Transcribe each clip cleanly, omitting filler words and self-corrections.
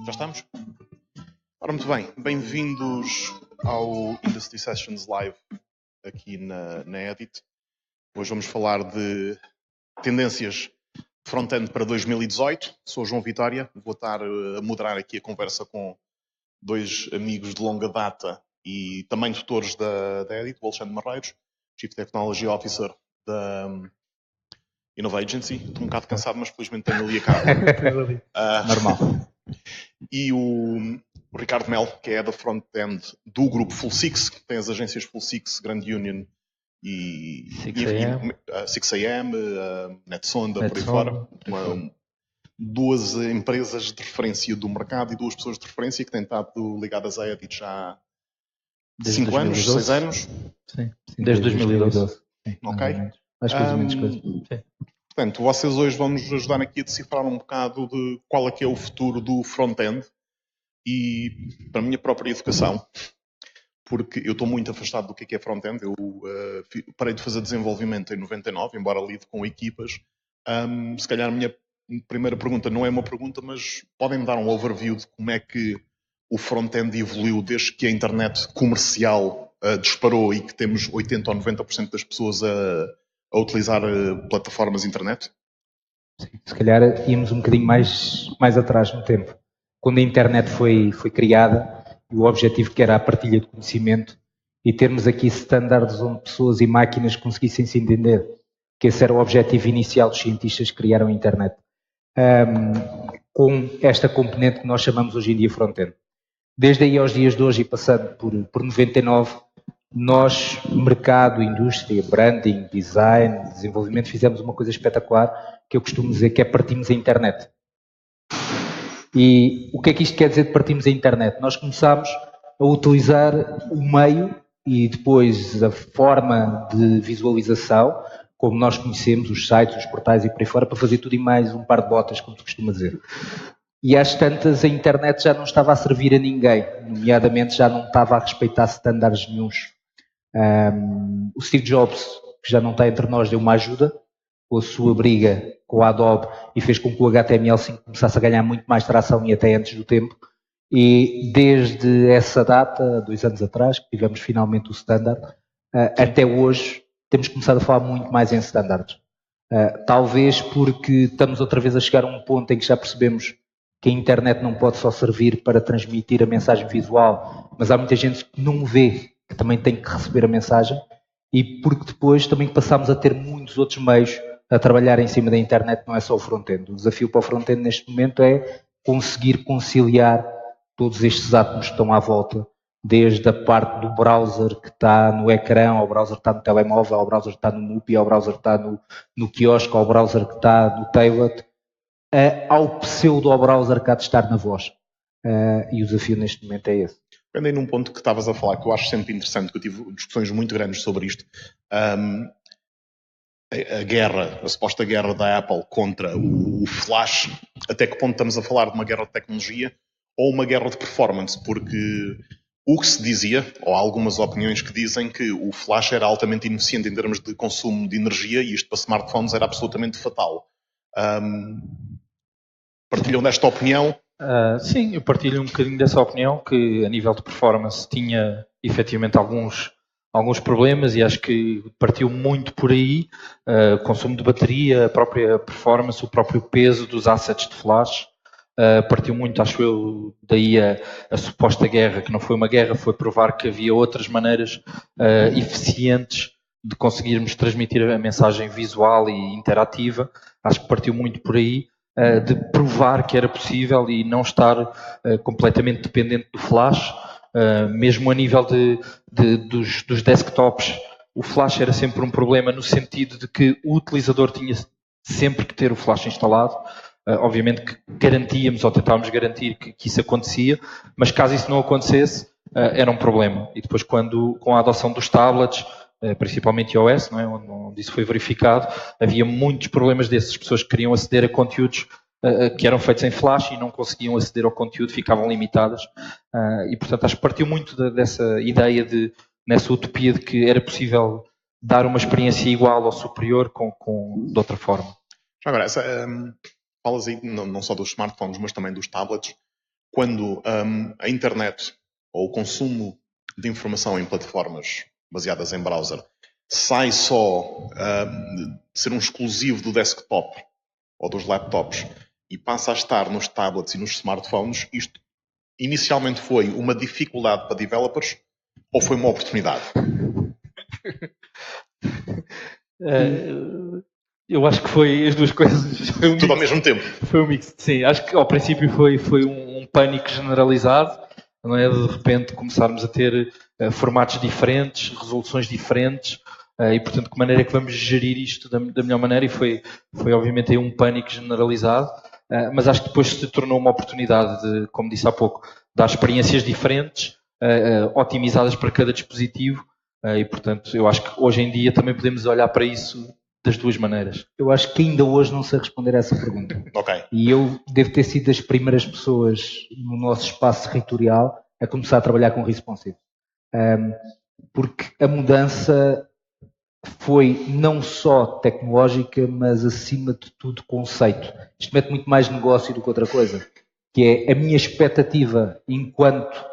Já estamos? Ora, muito bem. Bem-vindos ao Industry Sessions Live aqui na Edit. Hoje vamos falar de tendências de front-end para 2018. Sou o João Vitória. Vou estar a moderar aqui a conversa com dois amigos de longa data e também tutores da Edit, o Alexandre Marreiros, Chief Technology Officer da Innova Agency. Estou um bocado cansado, mas felizmente tenho ali a cara. Normal. E o Ricardo Mel, que é da front-end do grupo Full Six, que tem as agências Full Six, Grand Union e 6AM, NetSonda, por aí fora. Duas empresas de referência do mercado e duas pessoas de referência que têm estado ligadas à Edit já há 5 anos, 6 anos. Sim, desde 2012. Sim, ok. Mais coisas, menos coisas. Portanto, vocês hoje vão nos ajudar aqui a decifrar um bocado de qual é que é o futuro do front-end e para a minha própria educação, porque eu estou muito afastado do que é front-end. Eu parei de fazer desenvolvimento em 99, embora lide com equipas. Se calhar a minha primeira pergunta não é uma pergunta, mas podem-me dar um overview de como é que o front-end evoluiu desde que a internet comercial disparou e que temos 80 ou 90% das pessoas a utilizar plataformas de internet? Sim, se calhar íamos um bocadinho mais atrás no tempo. Quando a internet foi criada, o objetivo que era a partilha de conhecimento e termos aqui standards onde pessoas e máquinas conseguissem se entender, que esse era o objetivo inicial dos cientistas que criaram a internet. Com esta componente que nós chamamos hoje em dia front-end. Desde aí aos dias de hoje e passando por 99, nós, mercado, indústria, branding, design, desenvolvimento, fizemos uma coisa espetacular que eu costumo dizer que é partimos a internet. E o que é que isto quer dizer de partimos a internet? Nós começámos a utilizar o meio e depois a forma de visualização, como nós conhecemos, os sites, os portais e por aí fora, para fazer tudo e mais um par de botas, como se costuma dizer. E às tantas a internet já não estava a servir a ninguém, nomeadamente já não estava a respeitar standards nenhuns. O Steve Jobs, que já não está entre nós, deu uma ajuda com a sua briga com a Adobe e fez com que o HTML5 começasse a ganhar muito mais tração e até antes do tempo. E desde essa data, 2 anos atrás, que tivemos finalmente o standard, até hoje temos começado a falar muito mais em standards. Talvez porque estamos outra vez a chegar a um ponto em que já percebemos que a internet não pode só servir para transmitir a mensagem visual, mas há muita gente que não vê, que também tem que receber a mensagem, e porque depois também passámos a ter muitos outros meios a trabalhar em cima da internet, não é só o front-end. O desafio para o front-end neste momento é conseguir conciliar todos estes átomos que estão à volta, desde a parte do browser que está no ecrã, ao browser que está no telemóvel, ao browser que está no MUPI, ao browser que está no quiosque, ao browser que está no tablet, ao pseudo-browser que há de estar na voz. E o desafio neste momento é esse. Andei num ponto que estavas a falar, que eu acho sempre interessante, que eu tive discussões muito grandes sobre isto. A suposta guerra da Apple contra o Flash, até que ponto estamos a falar de uma guerra de tecnologia ou uma guerra de performance? Porque o que se dizia, ou há algumas opiniões que dizem que o Flash era altamente ineficiente em termos de consumo de energia e isto para smartphones era absolutamente fatal. Partilham desta opinião? Sim, eu partilho um bocadinho dessa opinião, que a nível de performance tinha efetivamente alguns problemas e acho que partiu muito por aí, consumo de bateria, a própria performance, o próprio peso dos assets de flash, partiu muito, acho eu, daí a suposta guerra, que não foi uma guerra, foi provar que havia outras maneiras eficientes de conseguirmos transmitir a mensagem visual e interativa. Acho que partiu muito por aí, de provar que era possível e não estar completamente dependente do flash, mesmo a nível dos desktops. O flash era sempre um problema no sentido de que o utilizador tinha sempre que ter o flash instalado. Obviamente que garantíamos ou tentávamos garantir que isso acontecia, mas caso isso não acontecesse, era um problema. E depois, com a adoção dos tablets, principalmente iOS, não é? Onde isso foi verificado, havia muitos problemas desses. As pessoas que queriam aceder a conteúdos que eram feitos em flash e não conseguiam aceder ao conteúdo, ficavam limitadas. E, portanto, acho que partiu muito dessa ideia nessa utopia de que era possível dar uma experiência igual ou superior de outra forma. Agora, falas aí não só dos smartphones, mas também dos tablets. Quando a internet ou o consumo de informação em plataformas baseadas em browser sai só de ser um exclusivo do desktop ou dos laptops e passa a estar nos tablets e nos smartphones, isto inicialmente foi uma dificuldade para developers ou foi uma oportunidade? Eu acho que foi as duas coisas. Tudo ao mesmo tempo. Foi um mix. Sim, acho que ao princípio foi um pânico generalizado, não é? De repente começarmos a ter formatos diferentes, resoluções diferentes, e portanto que maneira é que vamos gerir isto da melhor maneira, e foi obviamente aí um pânico generalizado, mas acho que depois se tornou uma oportunidade de, como disse há pouco, dar experiências diferentes, otimizadas para cada dispositivo, e portanto eu acho que hoje em dia também podemos olhar para isso das duas maneiras. Eu acho que ainda hoje não sei responder a essa pergunta. Okay. E eu devo ter sido das primeiras pessoas no nosso espaço territorial a começar a trabalhar com responsive. Porque a mudança foi não só tecnológica, mas acima de tudo conceito. Isto mete muito mais negócio do que outra coisa. Que é a minha expectativa enquanto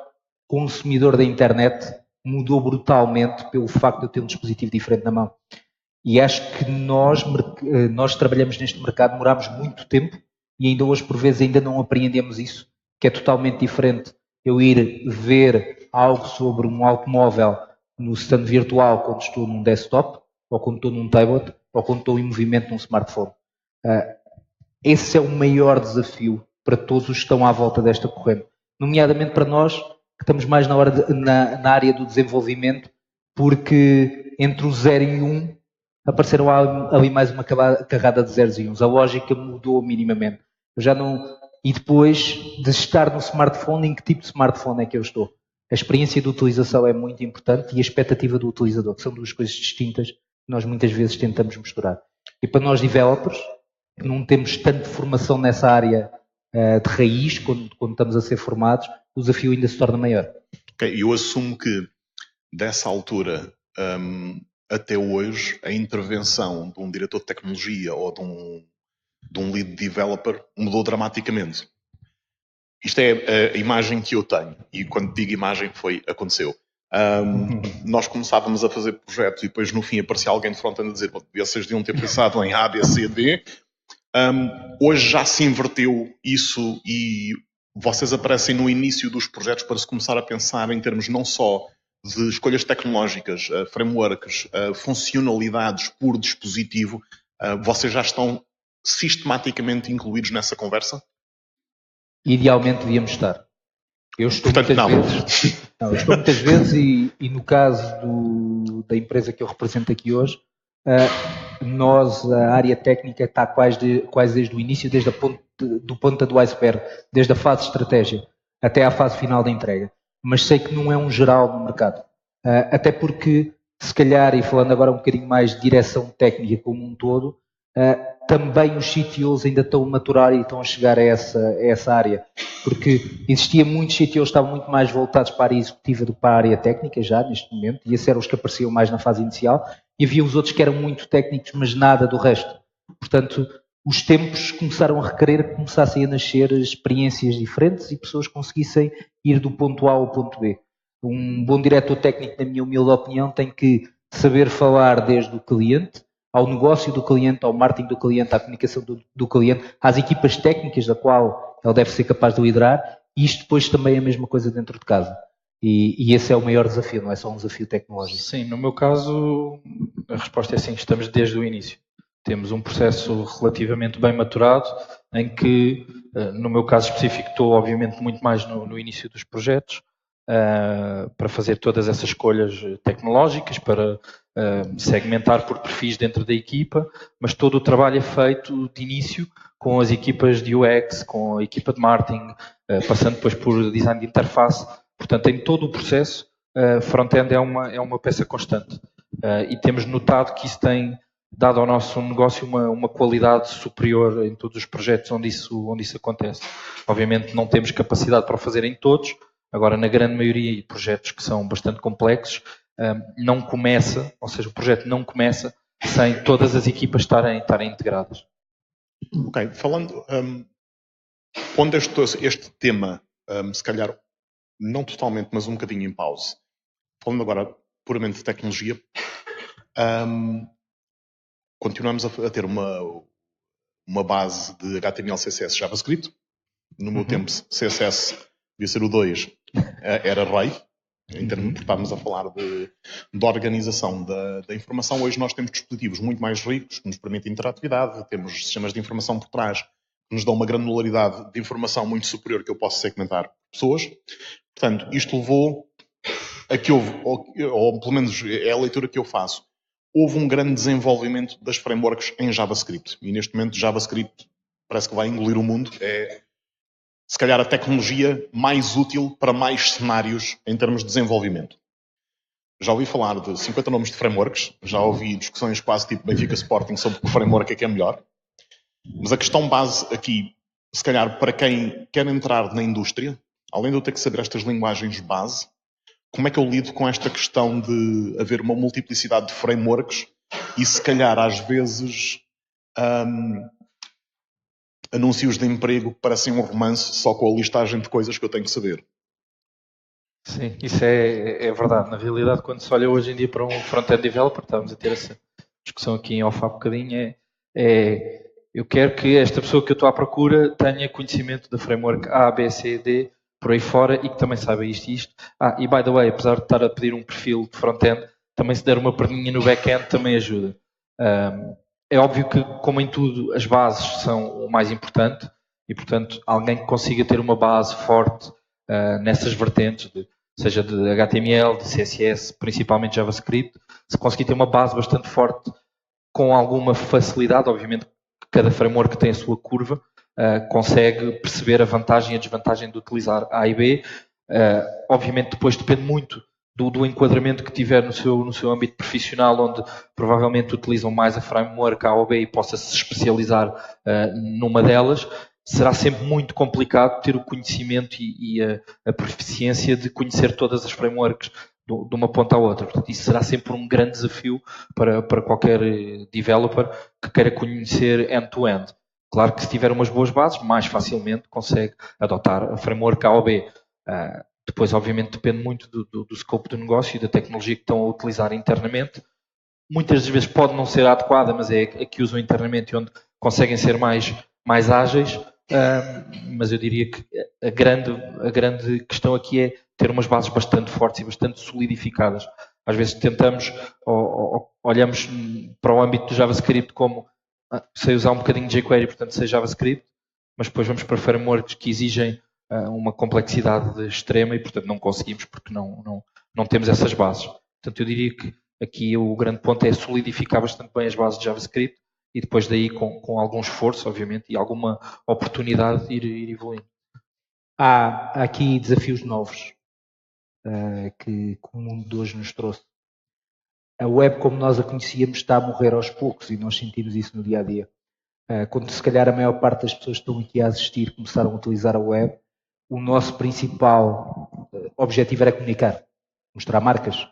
consumidor da internet mudou brutalmente pelo facto de eu ter um dispositivo diferente na mão. E acho que nós trabalhamos neste mercado, demorámos muito tempo e ainda hoje, por vezes, ainda não apreendemos isso, que é totalmente diferente eu ir ver algo sobre um automóvel no stand virtual quando estou num desktop, ou quando estou num tablet, ou quando estou em movimento num smartphone. Esse é o maior desafio para todos os que estão à volta desta corrente, nomeadamente para nós, que estamos mais na área do desenvolvimento, porque entre o 0 e 1 apareceram ali mais uma carrada de zeros e uns. A lógica mudou minimamente. Eu já não... E depois de estar no smartphone, em que tipo de smartphone é que eu estou? A experiência de utilização é muito importante e a expectativa do utilizador, que são duas coisas distintas que nós muitas vezes tentamos misturar. E para nós developers, que não temos tanto formação nessa área de raiz, quando estamos a ser formados, o desafio ainda se torna maior. Okay. Eu assumo que dessa altura até hoje a intervenção de um diretor de tecnologia ou de um lead developer mudou dramaticamente. Isto é a imagem que eu tenho, e quando digo imagem aconteceu. Nós começávamos a fazer projetos e depois no fim aparecia alguém de front-end a dizer vocês deviam ter pensado em A, B, C, D. Hoje já se inverteu isso e vocês aparecem no início dos projetos para se começar a pensar em termos não só de escolhas tecnológicas, frameworks, funcionalidades por dispositivo. Vocês já estão sistematicamente incluídos nessa conversa? Idealmente devíamos estar. Eu estou muitas vezes e no caso da empresa que eu represento aqui hoje, nós, a área técnica está quase desde o início, do ponta do iceberg, desde a fase de estratégia até à fase final da entrega. Mas sei que não é um geral no mercado. Até porque, se calhar, e falando agora um bocadinho mais de direção técnica como um todo, também os CTOs ainda estão a maturar e estão a chegar a essa área. Porque existia muitos CTOs que estavam muito mais voltados para a área executiva do que para a área técnica já, neste momento, e esses eram os que apareciam mais na fase inicial, e havia os outros que eram muito técnicos, mas nada do resto. Portanto, os tempos começaram a requerer que começassem a nascer experiências diferentes e pessoas conseguissem ir do ponto A ao ponto B. Um bom diretor técnico, na minha humilde opinião, tem que saber falar desde o cliente, ao negócio do cliente, ao marketing do cliente, à comunicação do cliente, às equipas técnicas da qual ele deve ser capaz de liderar, e isto depois também é a mesma coisa dentro de casa. E esse é o maior desafio, não é só um desafio tecnológico. Sim, no meu caso, a resposta é sim, estamos desde o início. Temos um processo relativamente bem maturado, em que, no meu caso específico, estou obviamente muito mais no início dos projetos, para fazer todas essas escolhas tecnológicas, para segmentar por perfis dentro da equipa, mas todo o trabalho é feito de início com as equipas de UX, com a equipa de marketing, passando depois por design de interface. Portanto, em todo o processo, front-end é uma peça constante. E temos notado que isso tem dado ao nosso negócio uma qualidade superior em todos os projetos onde isso acontece. Obviamente não temos capacidade para o fazer em todos. Agora, na grande maioria de projetos que são bastante complexos, não começa, ou seja, o projeto não começa sem todas as equipas estarem integradas. Ok, falando, pondo este tema, se calhar não totalmente, mas um bocadinho em pause, falando agora puramente de tecnologia, continuamos a ter uma base de HTML, CSS, JavaScript. No meu tempo, CSS devia ser o 2, era rei, em termos de estarmos a falar de organização da informação. Hoje nós temos dispositivos muito mais ricos, que nos permitem interatividade, temos sistemas de informação por trás, que nos dão uma granularidade de informação muito superior que eu posso segmentar pessoas. Portanto, isto levou a que houve, ou pelo menos é a leitura que eu faço, houve um grande desenvolvimento das frameworks em JavaScript. E neste momento JavaScript parece que vai engolir o mundo. É, se calhar, a tecnologia mais útil para mais cenários em termos de desenvolvimento. Já ouvi falar de 50 nomes de frameworks, já ouvi discussões quase tipo Benfica Sporting sobre que framework é que é melhor. Mas a questão base aqui, se calhar, para quem quer entrar na indústria, além de eu ter que saber estas linguagens base, como é que eu lido com esta questão de haver uma multiplicidade de frameworks e, se calhar, às vezes, anúncios de emprego que parecem um romance só com a listagem de coisas que eu tenho que saber? Sim, isso é verdade. Na realidade, quando se olha hoje em dia para um front-end developer, estávamos a ter essa discussão aqui em off há bocadinho, eu quero que esta pessoa que eu estou à procura tenha conhecimento da framework A, B, C, D, por aí fora, e que também saiba isto e isto. E by the way, apesar de estar a pedir um perfil de front-end, também se der uma perninha no back-end também ajuda. É óbvio que, como em tudo, as bases são o mais importante e, portanto, alguém que consiga ter uma base forte nessas vertentes, seja de HTML, de CSS, principalmente JavaScript, se conseguir ter uma base bastante forte com alguma facilidade, obviamente cada framework tem a sua curva, consegue perceber a vantagem e a desvantagem de utilizar A e B. Obviamente depois depende muito do enquadramento que tiver no seu âmbito profissional, onde provavelmente utilizam mais a framework A ou B e possa se especializar numa delas. Será sempre muito complicado ter o conhecimento e a proficiência de conhecer todas as frameworks de uma ponta à outra. Portanto, isso será sempre um grande desafio para qualquer developer que queira conhecer end-to-end. Claro que se tiver umas boas bases, mais facilmente consegue adotar a framework A ou B. Depois, obviamente, depende muito do scope do negócio e da tecnologia que estão a utilizar internamente. Muitas das vezes pode não ser adequada, mas é a que usam internamente e onde conseguem ser mais ágeis. Mas eu diria que a grande questão aqui é ter umas bases bastante fortes e bastante solidificadas. Às vezes tentamos, ou olhamos para o âmbito do JavaScript como sei usar um bocadinho de jQuery, portanto sei JavaScript, mas depois vamos para frameworks que exigem uma complexidade extrema e, portanto, não conseguimos porque não temos essas bases. Portanto, eu diria que aqui o grande ponto é solidificar bastante bem as bases de JavaScript e depois daí, com algum esforço, obviamente, e alguma oportunidade, ir evoluindo. Há aqui desafios novos que o mundo de hoje nos trouxe. A web, como nós a conhecíamos, está a morrer aos poucos e nós sentimos isso no dia-a-dia. Quando, se calhar, a maior parte das pessoas que estão aqui a assistir começaram a utilizar a web, o nosso principal objetivo era comunicar, mostrar marcas.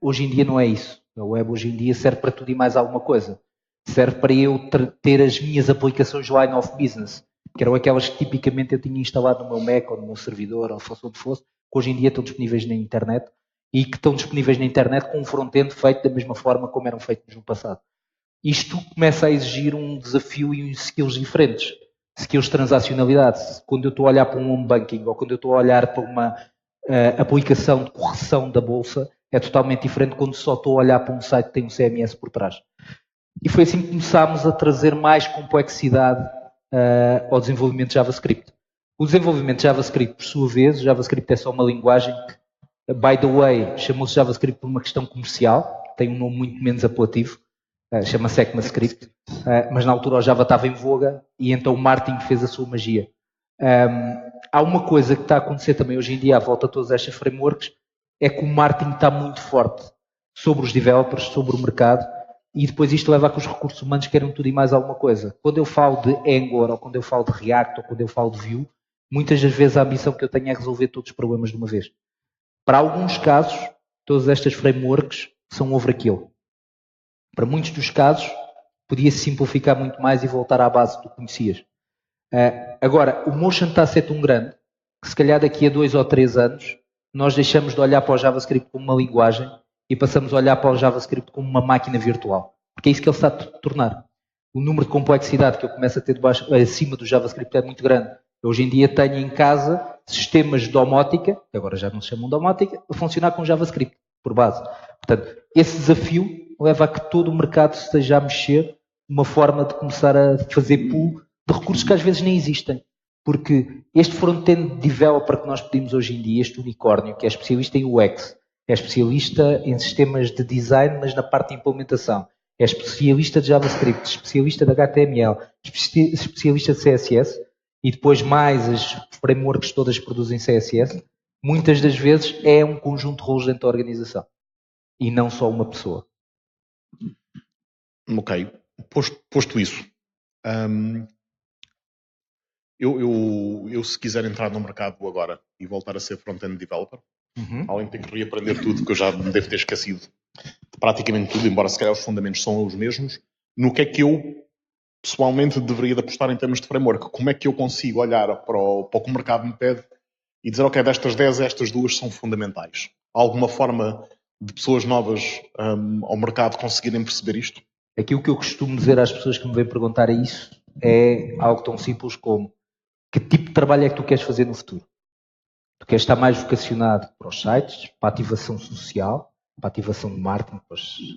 Hoje em dia não é isso. A web hoje em dia serve para tudo e mais alguma coisa. Serve para eu ter as minhas aplicações line of business, que eram aquelas que tipicamente eu tinha instalado no meu Mac ou no meu servidor, ou fosse onde fosse, que hoje em dia estão disponíveis na internet e que estão disponíveis na internet com um front-end feito da mesma forma como eram feitos no passado. Isto começa a exigir um desafio e uns skills diferentes. Skills de transacionalidade. Quando eu estou a olhar para um home banking ou quando eu estou a olhar para uma aplicação de correção da bolsa, é totalmente diferente quando só estou a olhar para um site que tem um CMS por trás. E foi assim que começámos a trazer mais complexidade ao desenvolvimento de JavaScript. O desenvolvimento de JavaScript, por sua vez, o JavaScript é só uma linguagem que, by the way, chamou-se JavaScript por uma questão comercial, tem um nome muito menos apelativo, chama-se ECMAScript, mas na altura o Java estava em voga e então o Martin fez a sua magia. Há uma coisa que está a acontecer também hoje em dia à volta de todas estas frameworks, é que o marketing está muito forte sobre os developers, sobre o mercado, e depois isto leva a que os recursos humanos queiram tudo e mais alguma coisa. Quando eu falo de Angular, ou quando eu falo de React, ou quando eu falo de Vue, muitas das vezes a ambição que eu tenho é resolver todos os problemas de uma vez. Para alguns casos, todas estas frameworks são overkill. Para muitos dos casos, podia simplificar muito mais e voltar à base que tu conhecias. Agora, o motion está a ser tão grande que se calhar daqui a 2 ou 3 anos nós deixamos de olhar para o JavaScript como uma linguagem e passamos a olhar para o JavaScript como uma máquina virtual. Porque é isso que ele está a tornar. O número de complexidade que eu começo a ter acima do JavaScript é muito grande. Eu, hoje em dia tenho em casa sistemas de domótica, que agora já não se chamam domótica, a funcionar com JavaScript, por base. Portanto, esse desafio leva a que todo o mercado esteja a mexer uma forma de começar a fazer pool de recursos que às vezes nem existem. Porque este front-end developer que nós pedimos hoje em dia, este unicórnio, que é especialista em UX, é especialista em sistemas de design, mas na parte de implementação, é especialista de JavaScript, especialista de HTML, especialista de CSS, e depois mais as frameworks todas que produzem CSS, muitas das vezes é um conjunto de roles dentro da organização. E não só uma pessoa. Ok. Posto isso, eu se quiser entrar no mercado agora e voltar a ser front-end developer, além de ter que reaprender tudo, que eu já me devo ter esquecido de praticamente tudo, embora se calhar os fundamentos são os mesmos, no que é que eu pessoalmente deveria de apostar em termos de framework? Como é que eu consigo olhar para o que o mercado me pede e dizer, ok, destas 10, estas 2 são fundamentais? Há alguma forma de pessoas novas ao mercado conseguirem perceber isto? Aquilo que eu costumo dizer às pessoas que me vêm perguntar isso é algo tão simples como: que tipo de trabalho é que tu queres fazer no futuro? Tu queres estar mais vocacionado para os sites, para a ativação social, para a ativação de marketing,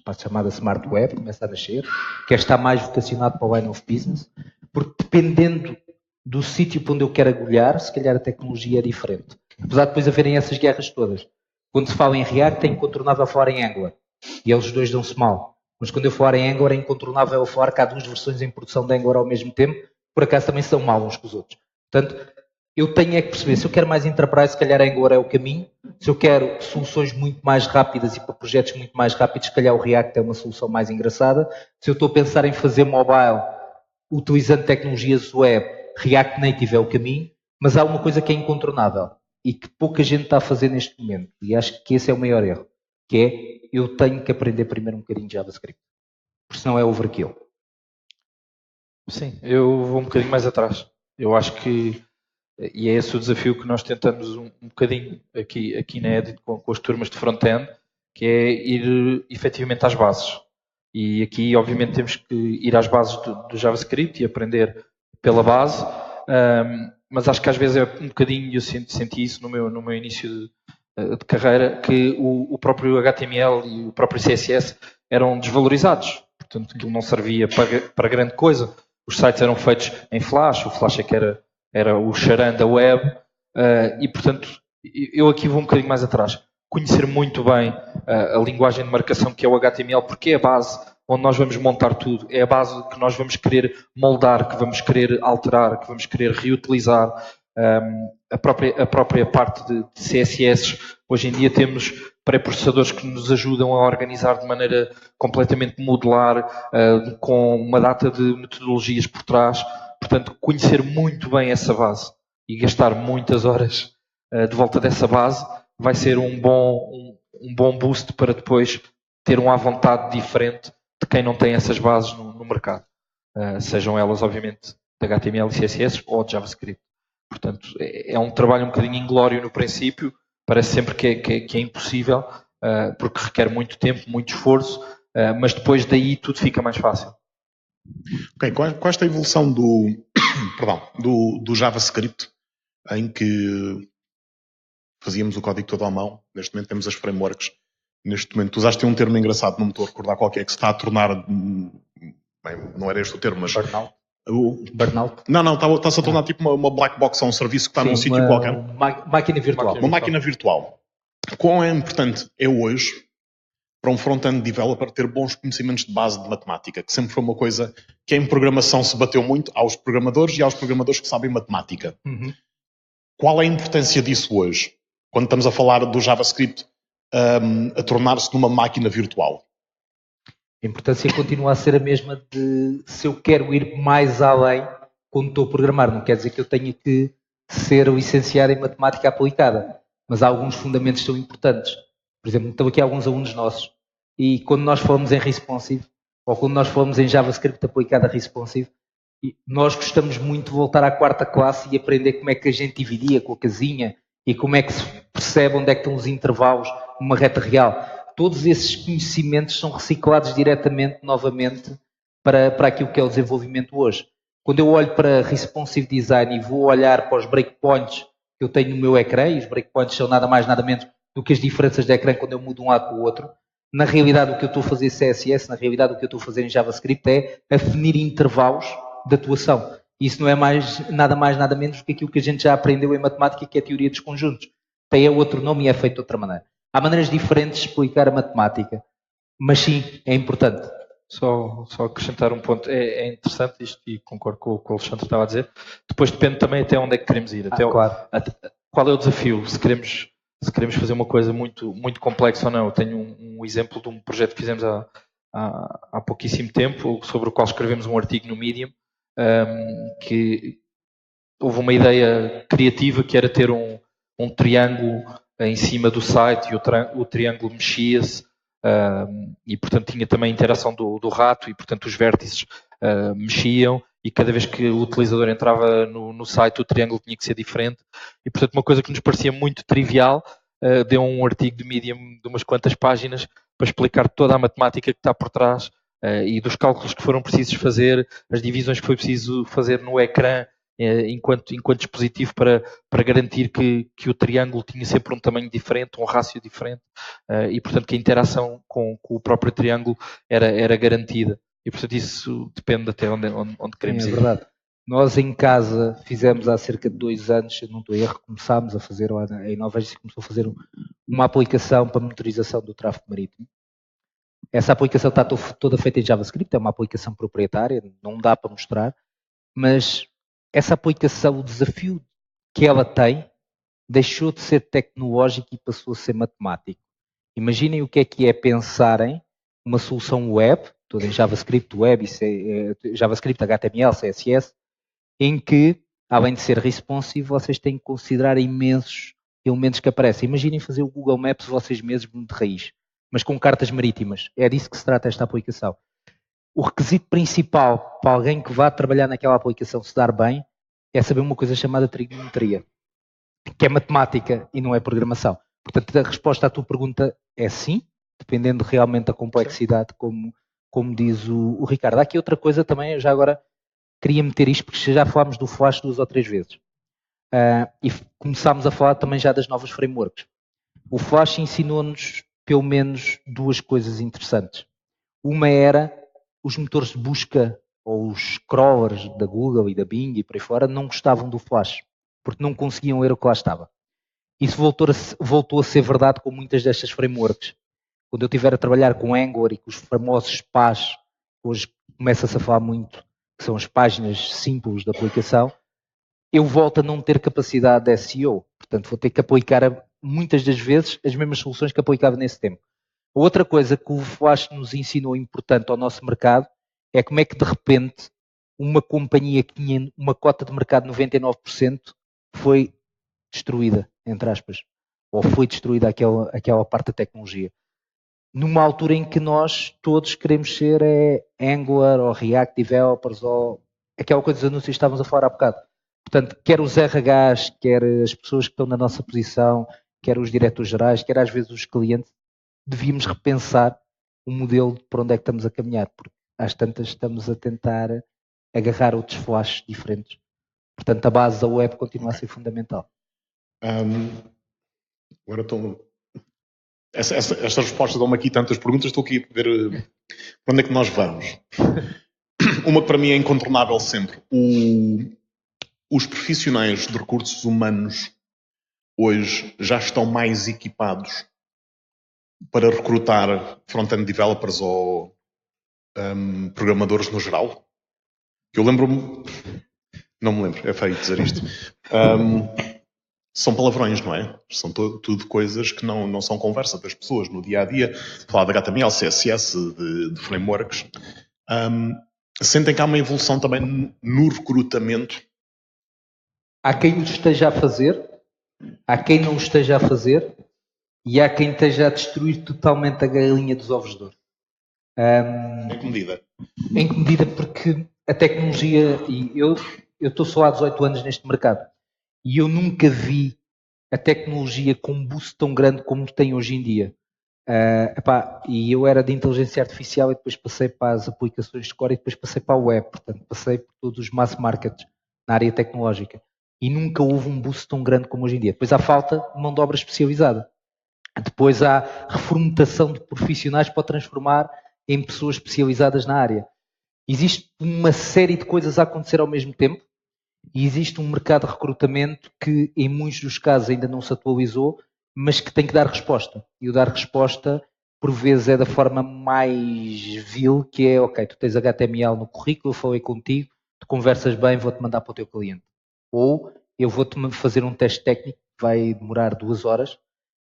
para a chamada Smart Web, começa a nascer? Queres estar mais vocacionado para o line of business? Porque dependendo do sítio para onde eu quero agulhar, se calhar a tecnologia é diferente. Apesar de depois haverem essas guerras todas. Quando se fala em React, é incontornável falar em Angular. E eles dois dão-se mal. Mas quando eu falar em Angular, é incontornável falar que há 2 versões em produção de Angular ao mesmo tempo, por acaso também são mal uns com os outros. Portanto, eu tenho é que perceber, se eu quero mais enterprise, se calhar Angular é o caminho. Se eu quero soluções muito mais rápidas e para projetos muito mais rápidos, se calhar o React é uma solução mais engraçada. Se eu estou a pensar em fazer mobile, utilizando tecnologias web, React Native é o caminho. Mas há uma coisa que é incontornável e que pouca gente está a fazer neste momento, e acho que esse é o maior erro, que é: eu tenho que aprender primeiro um bocadinho de JavaScript, porque senão é overkill. Sim, eu vou um bocadinho mais atrás. Eu acho que, e é esse o desafio que nós tentamos um bocadinho aqui na Edit com as turmas de front-end, que é ir efetivamente às bases. E aqui, obviamente, temos que ir às bases do JavaScript e aprender pela base, mas acho que às vezes é um bocadinho, eu senti isso no meu início de carreira, que o próprio HTML e o próprio CSS eram desvalorizados. Portanto, aquilo não servia para grande coisa. Os sites eram feitos em Flash, o Flash é que era o charan da web, e portanto, eu aqui vou um bocadinho mais atrás. Conhecer muito bem a linguagem de marcação que é o HTML, porque é a base onde nós vamos montar tudo, é a base que nós vamos querer moldar, que vamos querer alterar, que vamos querer reutilizar. A própria parte de CSS, hoje em dia temos pré-processadores que nos ajudam a organizar de maneira completamente modular, com uma data de metodologias por trás. Portanto, conhecer muito bem essa base e gastar muitas horas de volta dessa base vai ser um bom boost para depois ter um à vontade diferente de quem não tem essas bases no mercado. Sejam elas, obviamente, de HTML e CSS ou de JavaScript. Portanto, é um trabalho um bocadinho inglório no princípio, parece sempre que é impossível, porque requer muito tempo, muito esforço, mas depois daí tudo fica mais fácil. Ok, com esta evolução do JavaScript, em que fazíamos o código todo à mão, neste momento temos as frameworks. Neste momento, tu usaste um termo engraçado, não me estou a recordar qual é, que se está a tornar, bem, não era este o termo, mas... Burnout? Não, está-se a tornar tipo uma black box, um serviço que está num sítio qualquer. Máquina virtual. Uma máquina virtual. Quão é importante é hoje para um front-end developer ter bons conhecimentos de base de matemática, que sempre foi uma coisa que em programação se bateu muito aos programadores e aos programadores que sabem matemática. Uhum. Qual é a importância disso hoje, quando estamos a falar do JavaScript a tornar-se numa máquina virtual? A importância continua a ser a mesma de, se eu quero ir mais além quando estou a programar. Não quer dizer que eu tenha que ser licenciado em matemática aplicada, mas há alguns fundamentos que são importantes. Por exemplo, estão aqui alguns alunos nossos e quando nós falamos em responsive, ou quando nós falamos em JavaScript aplicado a responsive, nós gostamos muito de voltar à quarta classe e aprender como é que a gente dividia com a casinha e como é que se percebe onde é que estão os intervalos numa reta real. Todos esses conhecimentos são reciclados diretamente, novamente, para aquilo que é o desenvolvimento hoje. Quando eu olho para responsive design e vou olhar para os breakpoints que eu tenho no meu ecrã, e os breakpoints são nada mais, nada menos do que as diferenças de ecrã quando eu mudo de um lado para o outro, na realidade o que eu estou a fazer em CSS, na realidade o que eu estou a fazer em JavaScript é afinir intervalos de atuação. Isso não é nada mais, nada menos do que aquilo que a gente já aprendeu em matemática, que é a teoria dos conjuntos. Tem outro nome e é feito de outra maneira. Há maneiras diferentes de explicar a matemática, mas sim, é importante. Só acrescentar um ponto, é interessante isto e concordo com o que o Alexandre estava a dizer. Depois depende também até onde é que queremos ir. Claro. Qual é o desafio? Se queremos fazer uma coisa muito, muito complexa ou não. Eu tenho um exemplo de um projeto que fizemos há pouquíssimo tempo, sobre o qual escrevemos um artigo no Medium, que houve uma ideia criativa que era ter um triângulo em cima do site e o triângulo mexia-se. E portanto tinha também a interação do rato e portanto os vértices mexiam e cada vez que o utilizador entrava no site o triângulo tinha que ser diferente e portanto uma coisa que nos parecia muito trivial deu um artigo de Medium de umas quantas páginas para explicar toda a matemática que está por trás e dos cálculos que foram precisos fazer, as divisões que foi preciso fazer no ecrã enquanto dispositivo para garantir que o triângulo tinha sempre um tamanho diferente, um rácio diferente e portanto que a interação com o próprio triângulo era garantida e portanto isso depende até onde queremos ir. É verdade. Nós em casa fizemos há cerca de 2 anos, se não estou a erro, começámos a fazer, a Innovage começou a fazer uma aplicação para monitorização do tráfego marítimo. Essa aplicação está toda feita em JavaScript, é uma aplicação proprietária, não dá para mostrar, mas essa aplicação, o desafio que ela tem, deixou de ser tecnológico e passou a ser matemático. Imaginem o que é pensarem uma solução web, toda em JavaScript, web, JavaScript, HTML, CSS, em que, além de ser responsive, vocês têm que considerar imensos elementos que aparecem. Imaginem fazer o Google Maps vocês mesmos de raiz, mas com cartas marítimas. É disso que se trata esta aplicação. O requisito principal para alguém que vá trabalhar naquela aplicação se dar bem é saber uma coisa chamada trigonometria, que é matemática e não é programação. Portanto, a resposta à tua pergunta é sim, dependendo realmente da complexidade, como diz o Ricardo. Há aqui outra coisa também, eu já agora queria meter isto, porque já falámos do Flash 2 ou 3 vezes. E começámos a falar também já das novas frameworks. O Flash ensinou-nos pelo menos 2 coisas interessantes. Uma era os motores de busca ou os crawlers da Google e da Bing e por aí fora não gostavam do Flash, porque não conseguiam ler o que lá estava. Isso voltou a ser verdade com muitas destas frameworks. Quando eu estiver a trabalhar com Angular e com os famosos SPAs, hoje começa-se a falar muito, que são as páginas simples da aplicação, eu volto a não ter capacidade de SEO. Portanto, vou ter que aplicar muitas das vezes as mesmas soluções que aplicava nesse tempo. Outra coisa que o Flash nos ensinou importante ao nosso mercado é como é que de repente uma companhia que tinha uma cota de mercado de 99% foi destruída, entre aspas, ou foi destruída aquela parte da tecnologia. Numa altura em que nós todos queremos ser Angular ou React Developers ou aquela coisa dos anúncios que estávamos a falar há bocado. Portanto, quer os RHs, quer as pessoas que estão na nossa posição, quer os diretores gerais, quer às vezes os clientes, devíamos repensar o modelo de para onde é que estamos a caminhar, porque às tantas estamos a tentar agarrar outros flashes diferentes. Portanto, a base da web continua a ser fundamental. Agora estou... Estas respostas dão-me aqui tantas perguntas, estou aqui a ver para onde é que nós vamos. Uma que para mim é incontornável sempre. Os profissionais de recursos humanos hoje já estão mais equipados para recrutar front-end developers ou programadores no geral? Eu lembro-me... Não me lembro, é feio dizer isto. São palavrões, não é? São tudo coisas que não são conversa das pessoas no dia-a-dia. Falar de HTML, CSS, de frameworks. Sentem que há uma evolução também no recrutamento? Há quem o esteja a fazer, há quem não o esteja a fazer e há quem esteja a destruir totalmente a galinha dos ovos de ouro. Em que medida? Em que medida? Porque a tecnologia, e eu estou só há 18 anos neste mercado, e eu nunca vi a tecnologia com um boost tão grande como tem hoje em dia. E eu era de inteligência artificial e depois passei para as aplicações de core e depois passei para a web, portanto passei por todos os mass markets na área tecnológica e nunca houve um boost tão grande como hoje em dia. Depois há falta de mão de obra especializada. Depois há reformutação de profissionais para transformar em pessoas especializadas na área. Existe uma série de coisas a acontecer ao mesmo tempo e existe um mercado de recrutamento que em muitos dos casos ainda não se atualizou, mas que tem que dar resposta. E o dar resposta, por vezes, é da forma mais vil, que é, ok, tu tens HTML no currículo, eu falei contigo, tu conversas bem, vou-te mandar para o teu cliente. Ou eu vou-te fazer um teste técnico que vai demorar 2 horas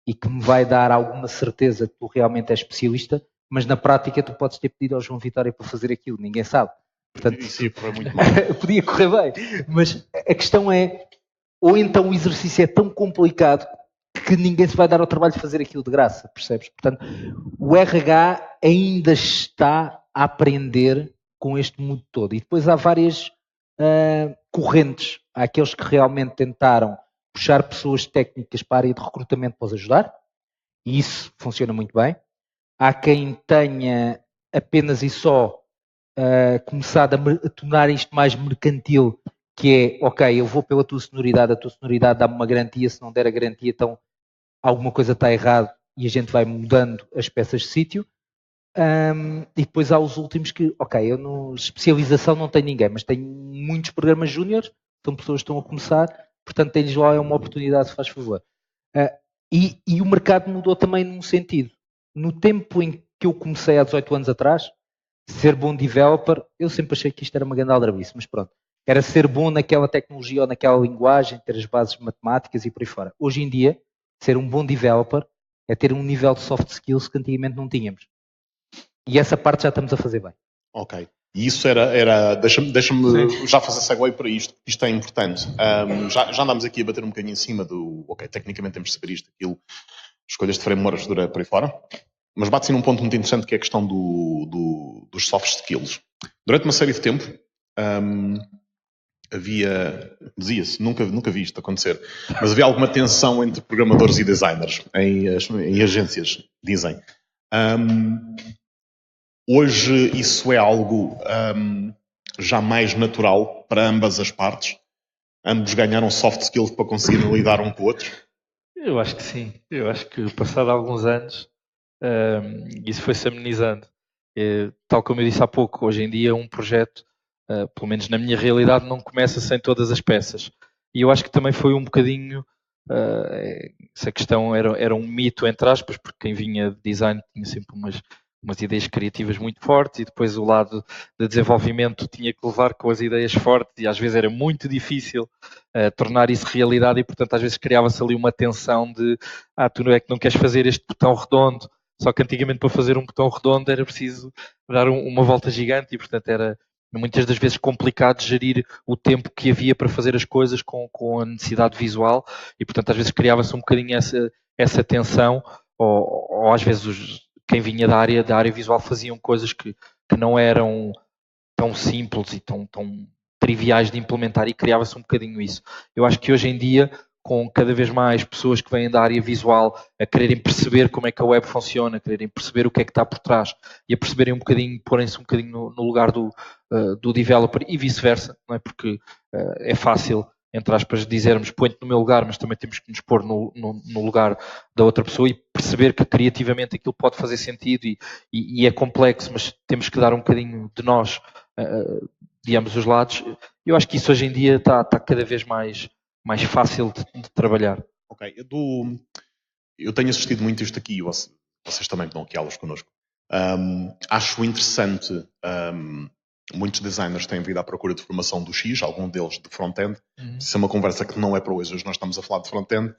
e que me vai dar alguma certeza que tu realmente és especialista, mas na prática tu podes ter pedido ao João Vitória para fazer aquilo, ninguém sabe. Portanto, isso foi muito mal. Podia correr bem, mas a questão é, ou então o exercício é tão complicado que ninguém se vai dar ao trabalho de fazer aquilo de graça, percebes? Portanto, o RH ainda está a aprender com este mundo todo. E depois há várias correntes. Há aqueles que realmente tentaram puxar pessoas técnicas para a área de recrutamento para os ajudar, e isso funciona muito bem. Há quem tenha apenas e só começado a tornar isto mais mercantil, que é, ok, eu vou pela tua senioridade, a tua senioridade dá-me uma garantia, se não der a garantia, então alguma coisa está errado e a gente vai mudando as peças de sítio. E depois há os últimos que, ok, eu no especialização não tenho ninguém, mas tenho muitos programas júniores, são pessoas que estão a começar, portanto tens lá uma oportunidade, faz favor. E o mercado mudou também num sentido. No tempo em que eu comecei há 18 anos atrás, ser bom developer, eu sempre achei que isto era uma grande aldrabice, mas pronto. Era ser bom naquela tecnologia ou naquela linguagem, ter as bases matemáticas e por aí fora. Hoje em dia, ser um bom developer é ter um nível de soft skills que antigamente não tínhamos. E essa parte já estamos a fazer bem. Ok. E isso era deixa-me já fazer segue para isto é importante. Já andámos aqui a bater um bocadinho em cima do, ok, tecnicamente temos de saber isto, aquilo, escolhas de frameworks por aí fora, mas bate-se num ponto muito interessante que é a questão dos soft skills. Durante uma série de tempo, dizia-se, nunca vi isto acontecer, mas havia alguma tensão entre programadores e designers em agências, dizem. Hoje isso é algo já mais natural para ambas as partes. Ambos ganharam soft skills para conseguirem lidar um com o outro. Eu acho que sim. Eu acho que passado alguns anos isso foi-se amenizando. Tal como eu disse há pouco, hoje em dia um projeto, pelo menos na minha realidade, não começa sem todas as peças. E eu acho que também foi um bocadinho essa questão era um mito, entre aspas, porque quem vinha de design tinha sempre umas ideias criativas muito fortes e depois o lado de desenvolvimento tinha que levar com as ideias fortes e às vezes era muito difícil tornar isso realidade e portanto às vezes criava-se ali uma tensão de tu não é que não queres fazer este botão redondo, só que antigamente para fazer um botão redondo era preciso dar uma volta gigante e portanto era muitas das vezes complicado gerir o tempo que havia para fazer as coisas com a necessidade visual e portanto às vezes criava-se um bocadinho essa tensão ou às vezes quem vinha da área visual faziam coisas que não eram tão simples e tão triviais de implementar e criava-se um bocadinho isso. Eu acho que hoje em dia, com cada vez mais pessoas que vêm da área visual a quererem perceber como é que a web funciona, a quererem perceber o que é que está por trás e a perceberem um bocadinho, porem-se um bocadinho no lugar do developer e vice-versa, não é? Porque é fácil, entre aspas, dizermos põe-te no meu lugar, mas também temos que nos pôr no lugar da outra pessoa e perceber que criativamente aquilo pode fazer sentido e é complexo, mas temos que dar um bocadinho de nós de ambos os lados. Eu acho que isso hoje em dia está cada vez mais fácil de trabalhar. Ok, eu tenho assistido muito isto aqui, vocês também estão aqui aulas connosco. Acho interessante, muitos designers têm vindo à procura de formação do X, algum deles de front-end. Isso é uma conversa que não é para hoje nós estamos a falar de front-end.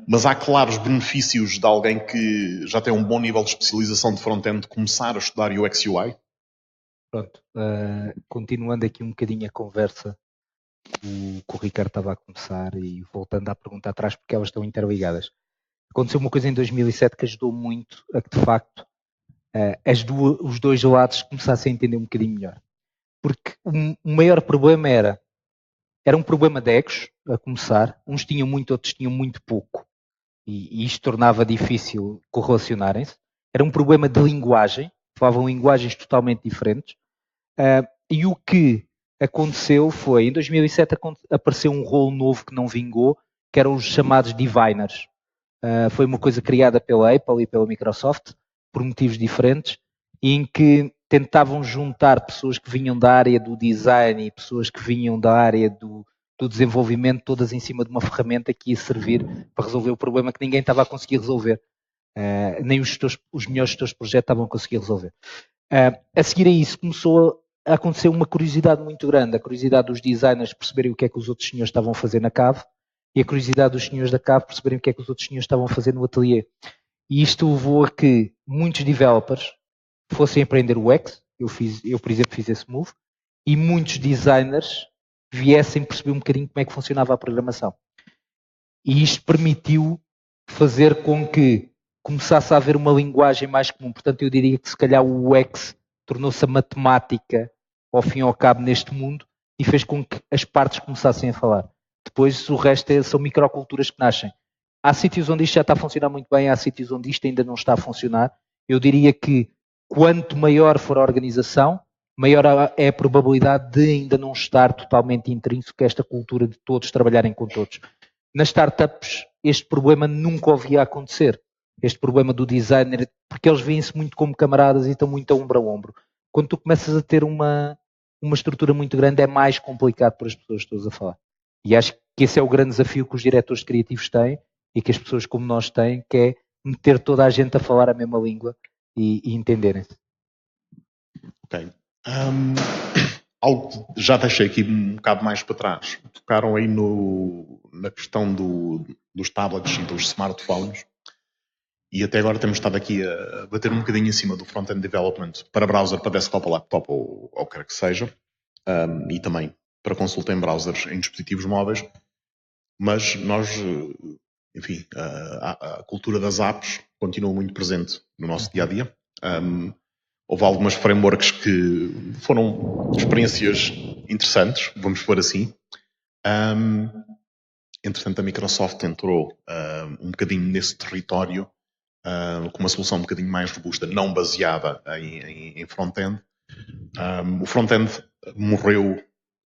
Mas há claros benefícios de alguém que já tem um bom nível de especialização de front-end começar a estudar UX UI? Pronto, continuando aqui um bocadinho a conversa que o Ricardo estava a começar e voltando à pergunta atrás, porque elas estão interligadas. Aconteceu uma coisa em 2007 que ajudou muito a que, de facto, os dois lados começassem a entender um bocadinho melhor. Porque o maior problema era um problema de egos, a começar. Uns tinham muito, outros tinham muito pouco. E isto tornava difícil correlacionarem-se. Era um problema de linguagem, falavam linguagens totalmente diferentes. E o que aconteceu foi, em 2007 apareceu um rolo novo que não vingou, que eram os chamados diviners. Foi uma coisa criada pela Apple e pela Microsoft, por motivos diferentes, em que tentavam juntar pessoas que vinham da área do design e pessoas que vinham da área do desenvolvimento, todas em cima de uma ferramenta que ia servir para resolver o problema que ninguém estava a conseguir resolver. Nem os melhores gestores de projeto estavam a conseguir resolver. A seguir a isso começou a acontecer uma curiosidade muito grande, a curiosidade dos designers perceberem o que é que os outros senhores estavam a fazer na cave e a curiosidade dos senhores da cave perceberem o que é que os outros senhores estavam a fazer no ateliê. E isto levou a que muitos developers fossem aprender o UX, eu por exemplo fiz esse move, e muitos designers viessem perceber um bocadinho como é que funcionava a programação. E isto permitiu fazer com que começasse a haver uma linguagem mais comum. Portanto, eu diria que se calhar o UX tornou-se a matemática, ao fim e ao cabo, neste mundo, e fez com que as partes começassem a falar. Depois, o resto são microculturas que nascem. Há sítios onde isto já está a funcionar muito bem, há sítios onde isto ainda não está a funcionar. Eu diria que quanto maior for a organização, maior é a probabilidade de ainda não estar totalmente intrínseco a esta cultura de todos trabalharem com todos. Nas startups, este problema nunca ouvia acontecer. Este problema do designer, porque eles veem-se muito como camaradas e estão muito a ombro a ombro. Quando tu começas a ter uma estrutura muito grande, é mais complicado para as pessoas que estás a falar. E acho que esse é o grande desafio que os diretores criativos têm e que as pessoas como nós têm, que é meter toda a gente a falar a mesma língua e entenderem-se. Ok. Algo que já deixei aqui um bocado mais para trás. Tocaram aí na questão dos tablets e dos smartphones. E até agora temos estado aqui a bater um bocadinho em cima do front-end development para browser, para desktop, ou laptop ou quer que seja. E também para consulta em browsers, em dispositivos móveis. Mas nós, enfim, a cultura das apps continua muito presente no nosso dia-a-dia. Houve algumas frameworks que foram experiências interessantes, vamos pôr assim. Entretanto, a Microsoft entrou um bocadinho nesse território com uma solução um bocadinho mais robusta, não baseada em front-end. O front-end morreu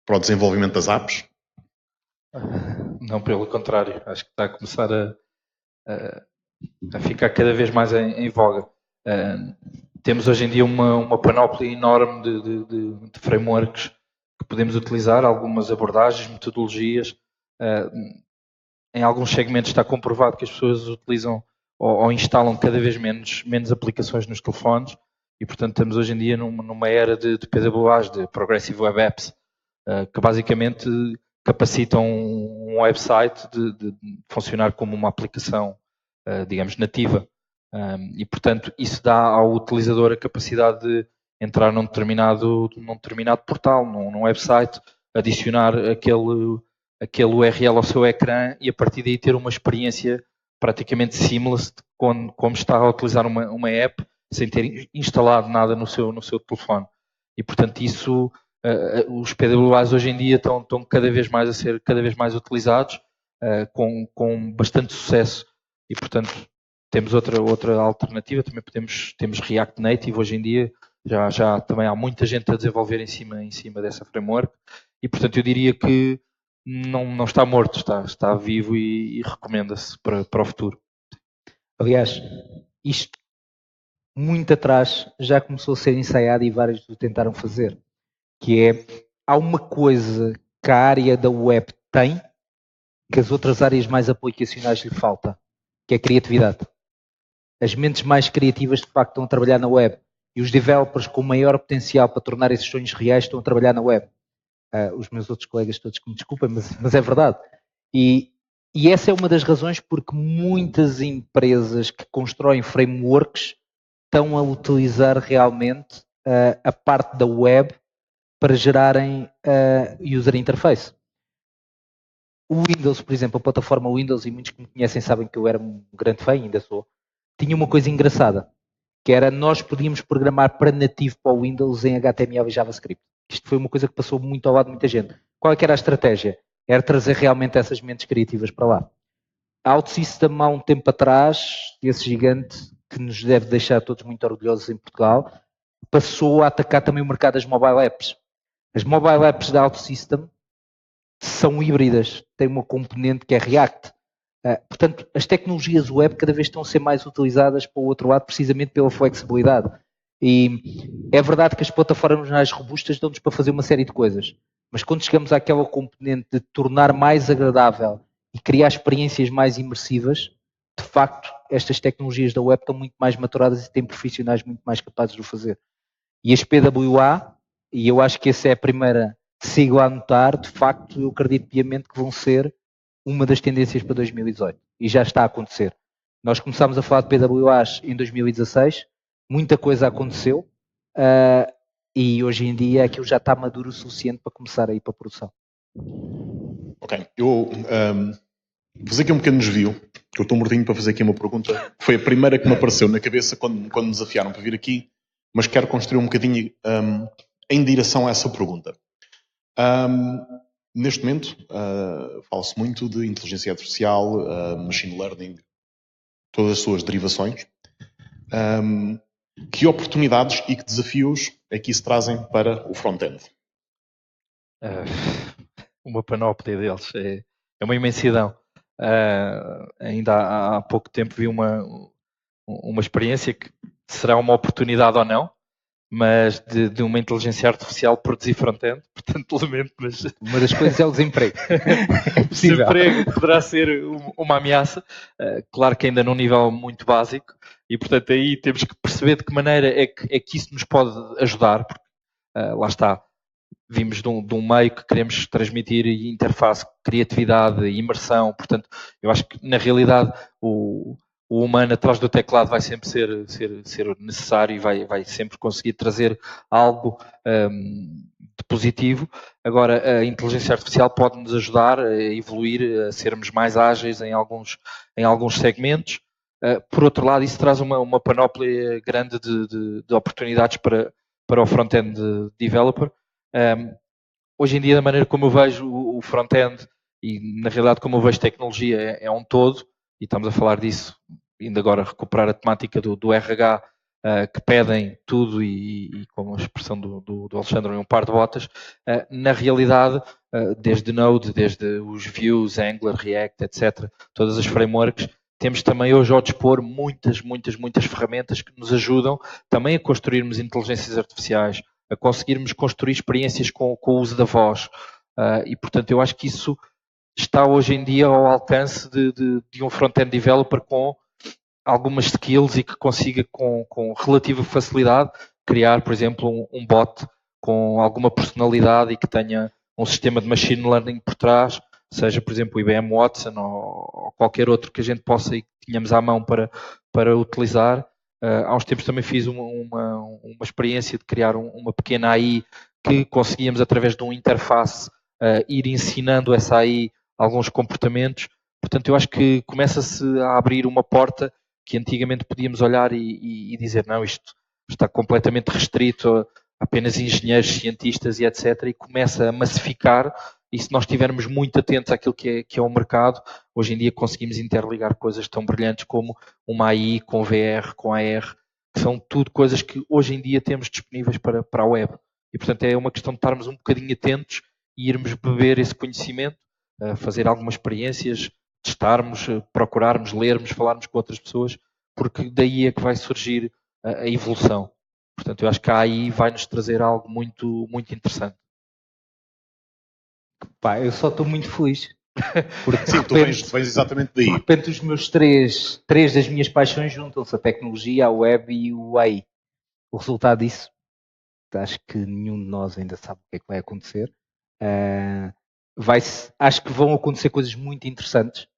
para o desenvolvimento das apps? Não, pelo contrário. Acho que está a começar a ficar cada vez mais em voga. Temos hoje em dia uma panóplia enorme de frameworks que podemos utilizar, algumas abordagens, metodologias. Em alguns segmentos está comprovado que as pessoas utilizam ou instalam cada vez menos aplicações nos telefones e, portanto, estamos hoje em dia numa era de PWAs, de Progressive Web Apps, que basicamente capacitam um website de funcionar como uma aplicação, digamos, nativa. E, portanto, isso dá ao utilizador a capacidade de entrar num determinado portal, num website, adicionar aquele URL ao seu ecrã e, a partir daí, ter uma experiência praticamente seamless como está a utilizar uma app sem ter instalado nada no seu telefone. E, portanto, isso, os PWAs hoje em dia estão cada vez mais a ser cada vez mais utilizados, com bastante sucesso. E, portanto, temos outra alternativa, também temos React Native hoje em dia, já também há muita gente a desenvolver em cima dessa framework, e portanto eu diria que não está morto, está vivo e recomenda-se para o futuro. Aliás, isto muito atrás já começou a ser ensaiado e vários o tentaram fazer, que é, há uma coisa que a área da web tem que as outras áreas mais aplicacionais lhe falta, que é a criatividade. As mentes mais criativas de facto estão a trabalhar na web e os developers com maior potencial para tornar esses sonhos reais estão a trabalhar na web. Os meus outros colegas todos que me desculpem, mas é verdade. E essa é uma das razões porque muitas empresas que constroem frameworks estão a utilizar realmente a parte da web para gerarem user interface. O Windows, por exemplo, a plataforma Windows, e muitos que me conhecem sabem que eu era um grande fã, ainda sou, tinha uma coisa engraçada, que era nós podíamos programar para nativo para o Windows em HTML e JavaScript. Isto foi uma coisa que passou muito ao lado de muita gente. Qual é que era a estratégia? Era trazer realmente essas mentes criativas para lá. A OutSystem, há um tempo atrás, esse gigante que nos deve deixar todos muito orgulhosos em Portugal, passou a atacar também o mercado das mobile apps. As mobile apps da OutSystem são híbridas, têm uma componente que é React. Portanto, as tecnologias web cada vez estão a ser mais utilizadas para o outro lado, precisamente pela flexibilidade. E é verdade que as plataformas mais robustas dão-nos para fazer uma série de coisas, mas quando chegamos àquela componente de tornar mais agradável e criar experiências mais imersivas, de facto, estas tecnologias da web estão muito mais maturadas e têm profissionais muito mais capazes de o fazer. E as PWA, e eu acho que essa é a primeira sigla a notar, de facto, eu acredito piamente que vão ser uma das tendências para 2018. E já está a acontecer. Nós começámos a falar de PWAs em 2016, muita coisa aconteceu, e hoje em dia aquilo já está maduro o suficiente para começar a ir para a produção. Ok, eu vou fazer aqui um pequeno desvio, que eu estou mortinho para fazer aqui uma pergunta. Foi a primeira que me apareceu na cabeça quando me desafiaram para vir aqui, mas quero construir um bocadinho em direção a essa pergunta. Neste momento, fala-se muito de inteligência artificial, machine learning, todas as suas derivações. Que oportunidades e que desafios é que isso trazem para o front-end? Uma panóplia deles, é uma imensidão. Ainda há pouco tempo vi uma experiência que será uma oportunidade ou não, mas de uma inteligência artificial produzir front-end, portanto lamento, mas... Uma das coisas é o desemprego. O desemprego poderá ser uma ameaça, claro que ainda num nível muito básico, e portanto aí temos que perceber de que maneira é que isso nos pode ajudar, porque lá está, vimos de um meio que queremos transmitir interface, criatividade, imersão, portanto eu acho que na realidade o humano atrás do teclado vai sempre ser necessário e vai sempre conseguir trazer algo de positivo. Agora, a inteligência artificial pode nos ajudar a evoluir, a sermos mais ágeis em alguns segmentos. Por outro lado, isso traz uma panóplia grande de oportunidades para o front-end developer. Hoje em dia, da maneira como eu vejo o front-end e, na realidade, como eu vejo tecnologia é um todo, e estamos a falar disso, ainda agora recuperar a temática do RH, que pedem tudo e com a expressão do Alexandre, um par de botas, na realidade, desde Node, desde os Views, Angular, React, etc., todas as frameworks, temos também hoje ao dispor muitas ferramentas que nos ajudam também a construirmos inteligências artificiais, a conseguirmos construir experiências com o uso da voz. E, portanto, eu acho que isso está hoje em dia ao alcance de um front-end developer com algumas skills e que consiga com relativa facilidade criar, por exemplo, um bot com alguma personalidade e que tenha um sistema de machine learning por trás, seja, por exemplo, o IBM Watson ou qualquer outro que a gente possa e que tenhamos à mão para utilizar. Há uns tempos também fiz uma experiência de criar uma pequena AI que conseguíamos, através de uma interface, ir ensinando essa AI alguns comportamentos. Portanto, eu acho que começa-se a abrir uma porta que antigamente podíamos olhar e dizer, não, isto está completamente restrito a apenas engenheiros, cientistas e etc. E começa a massificar, e se nós estivermos muito atentos àquilo que é o mercado, hoje em dia conseguimos interligar coisas tão brilhantes como uma AI com VR, com AR, que são tudo coisas que hoje em dia temos disponíveis para a web. E, portanto, é uma questão de estarmos um bocadinho atentos e irmos beber esse conhecimento, fazer algumas experiências, testarmos, procurarmos, lermos, falarmos com outras pessoas, porque daí é que vai surgir a evolução. Portanto, eu acho que a AI vai-nos trazer algo muito interessante. Pá, eu só estou muito feliz. Porque, sim, tu vens exatamente daí. De repente, os meus três das minhas paixões juntam-se: a tecnologia, a web e o AI. O resultado disso, acho que nenhum de nós ainda sabe o que é que vai acontecer. Acho que vão acontecer coisas muito interessantes,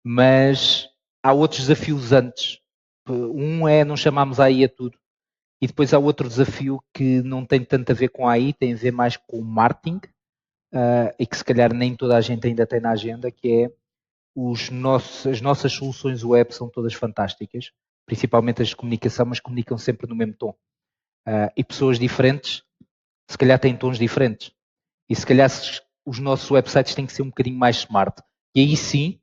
mas há outros desafios antes. Um é não chamarmos a AI a tudo. E depois há outro desafio que não tem tanto a ver com a AI, tem a ver mais com o marketing, e que se calhar nem toda a gente ainda tem na agenda, que é as nossas soluções web são todas fantásticas, principalmente as de comunicação, mas comunicam sempre no mesmo tom. E pessoas diferentes, se calhar têm tons diferentes. E se calhar os nossos websites têm que ser um bocadinho mais smart. E aí sim,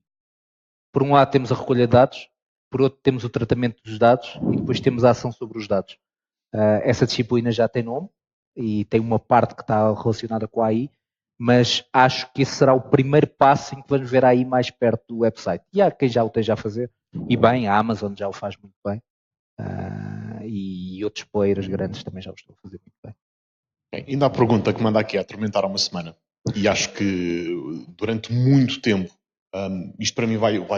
por um lado temos a recolha de dados, por outro temos o tratamento dos dados e depois temos a ação sobre os dados. Essa disciplina já tem nome e tem uma parte que está relacionada com a AI, mas acho que esse será o primeiro passo em que vamos ver a AI mais perto do website. E há quem já o esteja a fazer, e bem, a Amazon já o faz muito bem, e outros players grandes também já o estão a fazer muito bem. Ainda a pergunta que manda aqui a atormentar há uma semana, e acho que durante muito tempo isto para mim vai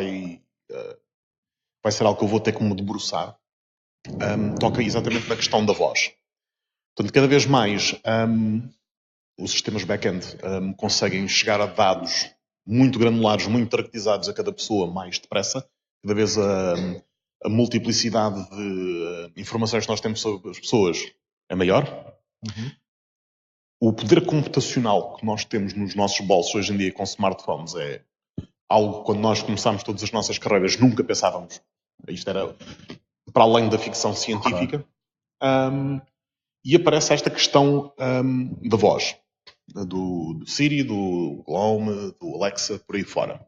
ser algo que eu vou ter que me debruçar, toca exatamente na questão da voz. Portanto, cada vez mais os sistemas back-end conseguem chegar a dados muito granulares, muito targetizados a cada pessoa mais depressa. Cada vez a multiplicidade de informações que nós temos sobre as pessoas é maior. Uhum. O poder computacional que nós temos nos nossos bolsos hoje em dia com smartphones é algo que quando nós começámos todas as nossas carreiras nunca pensávamos. Isto era para além da ficção científica. E aparece esta questão da voz. Do Siri, do Home, do Alexa, por aí fora.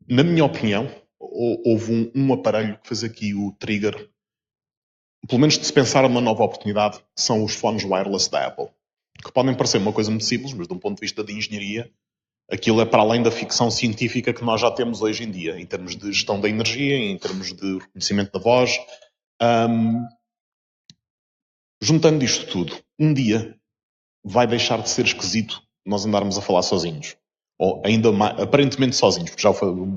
Na minha opinião, houve um aparelho que fez aqui o trigger, pelo menos de se pensar uma nova oportunidade, que são os fones wireless da Apple. Que podem parecer uma coisa muito simples, mas de um ponto de vista de engenharia, aquilo é para além da ficção científica que nós já temos hoje em dia, em termos de gestão da energia, em termos de reconhecimento da voz. Juntando isto tudo, um dia vai deixar de ser esquisito nós andarmos a falar sozinhos. Ou ainda mais, aparentemente sozinhos, porque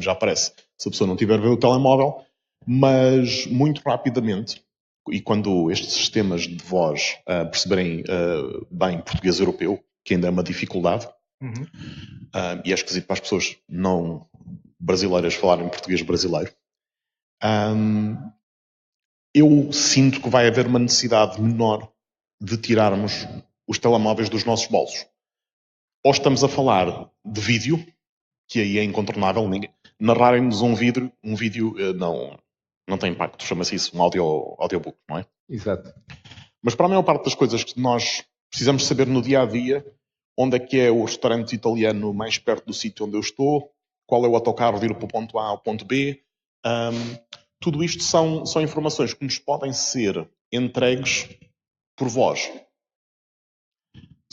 já parece, se a pessoa não tiver a ver o telemóvel, mas muito rapidamente, e quando estes sistemas de voz perceberem bem português europeu, que ainda é uma dificuldade, e é esquisito para as pessoas não brasileiras falarem português brasileiro, eu sinto que vai haver uma necessidade menor de tirarmos os telemóveis dos nossos bolsos. Ou estamos a falar de vídeo, que aí é incontornável, narrarem-nos um vídeo não tem impacto, chama-se isso um audiobook, não é? Exato. Mas para a maior parte das coisas que nós precisamos saber no dia-a-dia, onde é que é o restaurante italiano mais perto do sítio onde eu estou, qual é o autocarro de ir para o ponto A ao ponto B, tudo isto são informações que nos podem ser entregues por voz.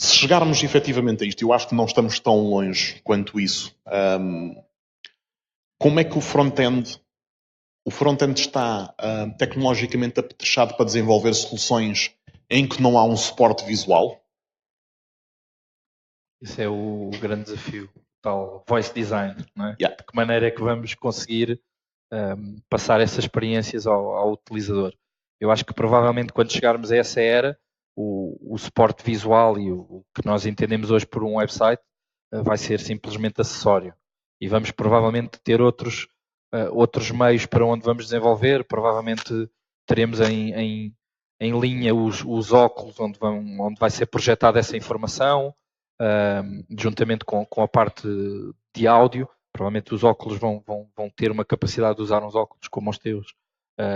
Se chegarmos efetivamente a isto, eu acho que não estamos tão longe quanto isso. Como é que o front-end está tecnologicamente apetrechado para desenvolver soluções em que não há um suporte visual? Esse é o grande desafio, tal voice design, não é? Yeah. De que maneira é que vamos conseguir passar essas experiências ao utilizador? Eu acho que provavelmente quando chegarmos a essa era, o suporte visual e o que nós entendemos hoje por um website vai ser simplesmente acessório. E vamos provavelmente ter outros meios para onde vamos desenvolver. Provavelmente teremos em linha os óculos onde vai ser projetada essa informação, juntamente com a parte de áudio. Provavelmente os óculos vão ter uma capacidade de usar uns óculos como os teus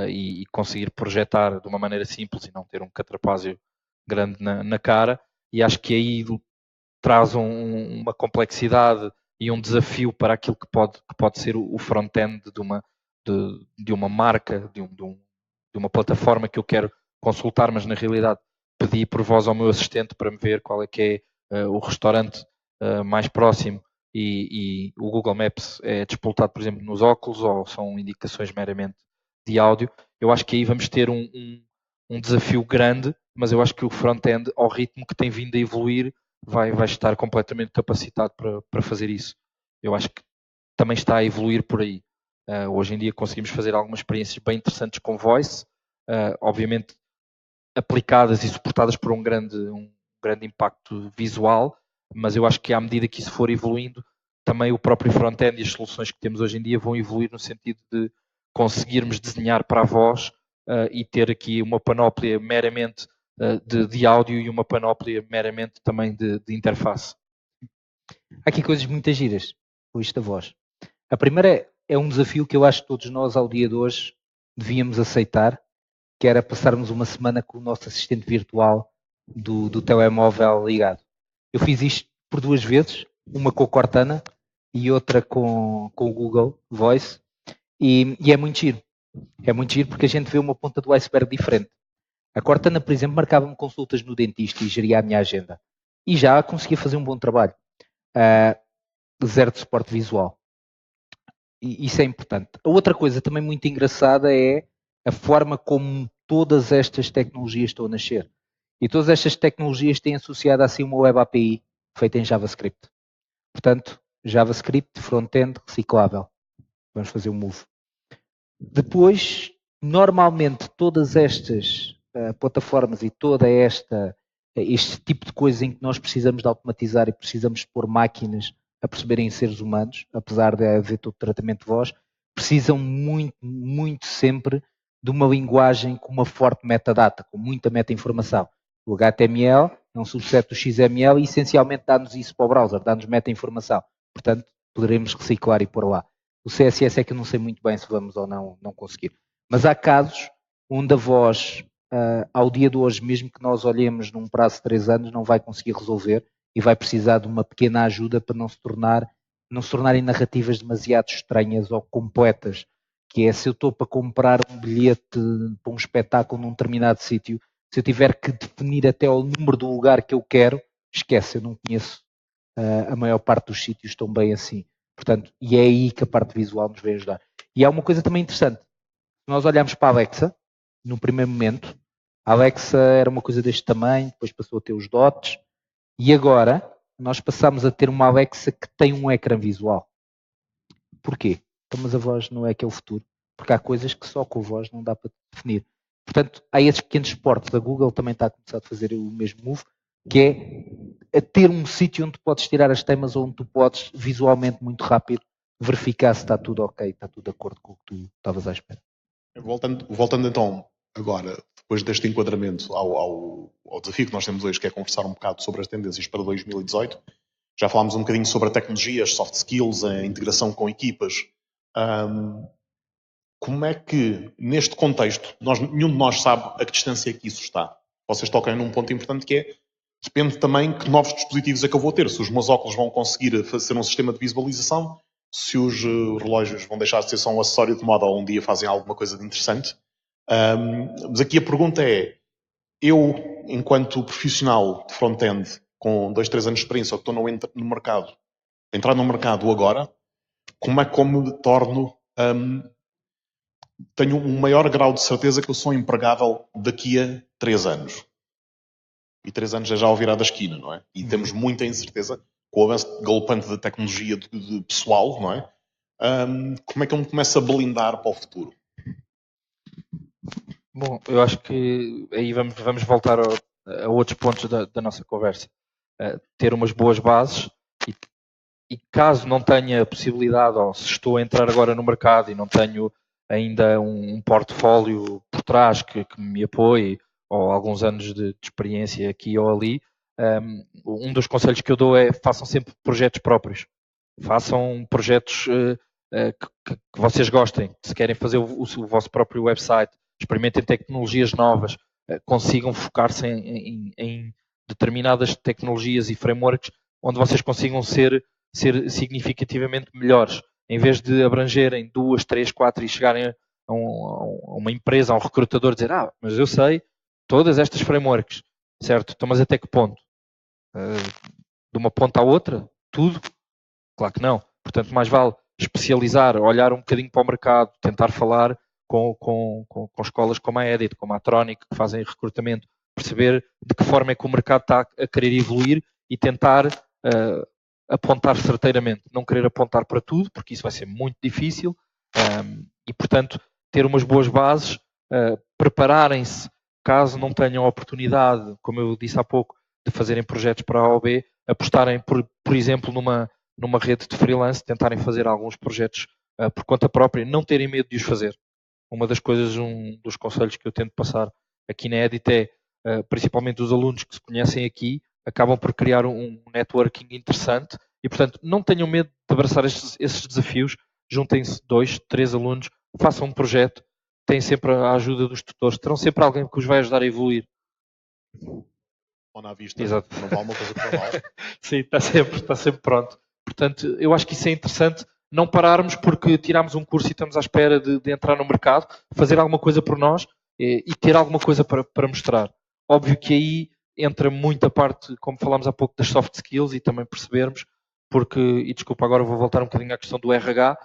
e conseguir projetar de uma maneira simples e não ter um catrapázio grande na cara. E acho que aí traz uma complexidade e um desafio para aquilo que pode ser o front-end de uma marca, de uma plataforma que eu quero consultar, mas na realidade pedi por voz ao meu assistente para me ver qual é que é o restaurante mais próximo e o Google Maps é disputado, por exemplo, nos óculos ou são indicações meramente de áudio. Eu acho que aí vamos ter um desafio grande, mas eu acho que o front-end, ao ritmo que tem vindo a evoluir, vai estar completamente capacitado para fazer isso. Eu acho que também está a evoluir por aí. Hoje em dia conseguimos fazer algumas experiências bem interessantes com voice, obviamente aplicadas e suportadas por um grande impacto visual, mas eu acho que à medida que isso for evoluindo, também o próprio front-end e as soluções que temos hoje em dia vão evoluir no sentido de conseguirmos desenhar para a voz e ter aqui uma panóplia meramente de áudio e uma panóplia meramente também de interface. Há aqui coisas muito giras com isto da voz. A primeira é, é um desafio que eu acho que todos nós, ao dia de hoje, devíamos aceitar, que era passarmos uma semana com o nosso assistente virtual do telemóvel ligado. Eu fiz isto por 2 vezes, uma com a Cortana e outra com o Google Voice, e é muito giro. É muito giro porque a gente vê uma ponta do iceberg diferente. A Cortana, por exemplo, marcava-me consultas no dentista e geria a minha agenda. E já conseguia fazer um bom trabalho. Zero de suporte visual. E isso é importante. A outra coisa também muito engraçada é a forma como todas estas tecnologias estão a nascer. E todas estas tecnologias têm associado assim uma web API feita em JavaScript. Portanto, JavaScript, front-end, reciclável. Vamos fazer um move. Depois, normalmente, todas estas plataformas e toda este tipo de coisas em que nós precisamos de automatizar e precisamos de pôr máquinas a perceberem seres humanos, apesar de haver todo o tratamento de voz, precisam muito, muito sempre de uma linguagem com uma forte metadata, com muita meta-informação. O HTML é um subset do XML e essencialmente dá-nos isso para o browser, dá-nos meta-informação. Portanto, poderemos reciclar e pôr lá. O CSS é que eu não sei muito bem se vamos ou não conseguir. Mas há casos onde a voz, ao dia de hoje, mesmo que nós olhemos num prazo de 3 anos, não vai conseguir resolver e vai precisar de uma pequena ajuda para não se tornarem narrativas demasiado estranhas ou completas. Que é, se eu estou para comprar um bilhete para um espetáculo num determinado sítio, se eu tiver que definir até o número do lugar que eu quero, esquece, eu não conheço a maior parte dos sítios tão bem assim. Portanto, e é aí que a parte visual nos vai ajudar. E há uma coisa também interessante. Se nós olharmos para a Alexa, no primeiro momento, a Alexa era uma coisa deste tamanho, depois passou a ter os dots, e agora nós passamos a ter uma Alexa que tem um ecrã visual. Porquê? Então, mas a voz não é que é o futuro. Porque há coisas que só com a voz não dá para definir. Portanto, há esses pequenos esportes. A Google também está a começar a fazer o mesmo move, que é a ter um sítio onde tu podes tirar as temas, onde tu podes visualmente muito rápido verificar se está tudo ok, está tudo de acordo com o que tu estavas à espera. Voltando então agora, depois deste enquadramento ao desafio que nós temos hoje, que é conversar um bocado sobre as tendências para 2018, já falámos um bocadinho sobre a tecnologia, as soft skills, a integração com equipas. Como é que, neste contexto, nenhum de nós sabe a que distância é que isso está? Vocês tocam num ponto importante que é, depende também que novos dispositivos é que eu vou ter. Se os meus óculos vão conseguir fazer um sistema de visualização, se os relógios vão deixar de ser só um acessório de moda ou um dia fazem alguma coisa de interessante. Mas aqui a pergunta é, eu, enquanto profissional de front-end, com 2-3 anos de experiência, ou que estou no mercado, entrar no mercado agora, como é que me torno... tenho um maior grau de certeza que eu sou empregável daqui a 3 anos. E 3 anos é já ao virar da esquina, não é? E temos muita incerteza com o avanço galopante da tecnologia de pessoal, não é? Como é que eu me começo a blindar para o futuro? Bom, eu acho que aí vamos voltar a outros pontos da nossa conversa. Ter umas boas bases e caso não tenha a possibilidade, ou se estou a entrar agora no mercado e não tenho ainda um portfólio por trás que me apoie, ou alguns anos de experiência aqui ou ali, um dos conselhos que eu dou é façam sempre projetos próprios. Façam projetos que vocês gostem. Se querem fazer o vosso próprio website, experimentem tecnologias novas, consigam focar-se em determinadas tecnologias e frameworks onde vocês consigam ser significativamente melhores. Em vez de abrangerem 2, 3, 4 e chegarem a uma empresa, a um recrutador, dizer, mas eu sei todas estas frameworks, certo? Então, mas até que ponto? De uma ponta à outra? Tudo? Claro que não. Portanto, mais vale especializar, olhar um bocadinho para o mercado, tentar falar com escolas como a Edit, como a Tronic, que fazem recrutamento, perceber de que forma é que o mercado está a querer evoluir e tentar apontar certeiramente. Não querer apontar para tudo, porque isso vai ser muito difícil e, portanto, ter umas boas bases, prepararem-se caso não tenham a oportunidade, como eu disse há pouco, de fazerem projetos para a OB, apostarem, por exemplo, numa rede de freelance, tentarem fazer alguns projetos por conta própria, não terem medo de os fazer. Uma das coisas, um dos conselhos que eu tento passar aqui na Edit é, principalmente os alunos que se conhecem aqui, acabam por criar um networking interessante e, portanto, não tenham medo de abraçar esses desafios. juntem-se 2, 3 alunos, façam um projeto, têm sempre a ajuda dos tutores, terão sempre alguém que os vai ajudar a evoluir. Ou na vista, Exato. não vale uma coisa para mal. Sim, está sempre pronto. Portanto, eu acho que isso é interessante, não pararmos porque tiramos um curso e estamos à espera de entrar no mercado, fazer alguma coisa por nós e ter alguma coisa para mostrar. Óbvio que aí entra muita parte, como falámos há pouco, das soft skills e também percebermos, porque, e desculpa, agora vou voltar um bocadinho à questão do RH,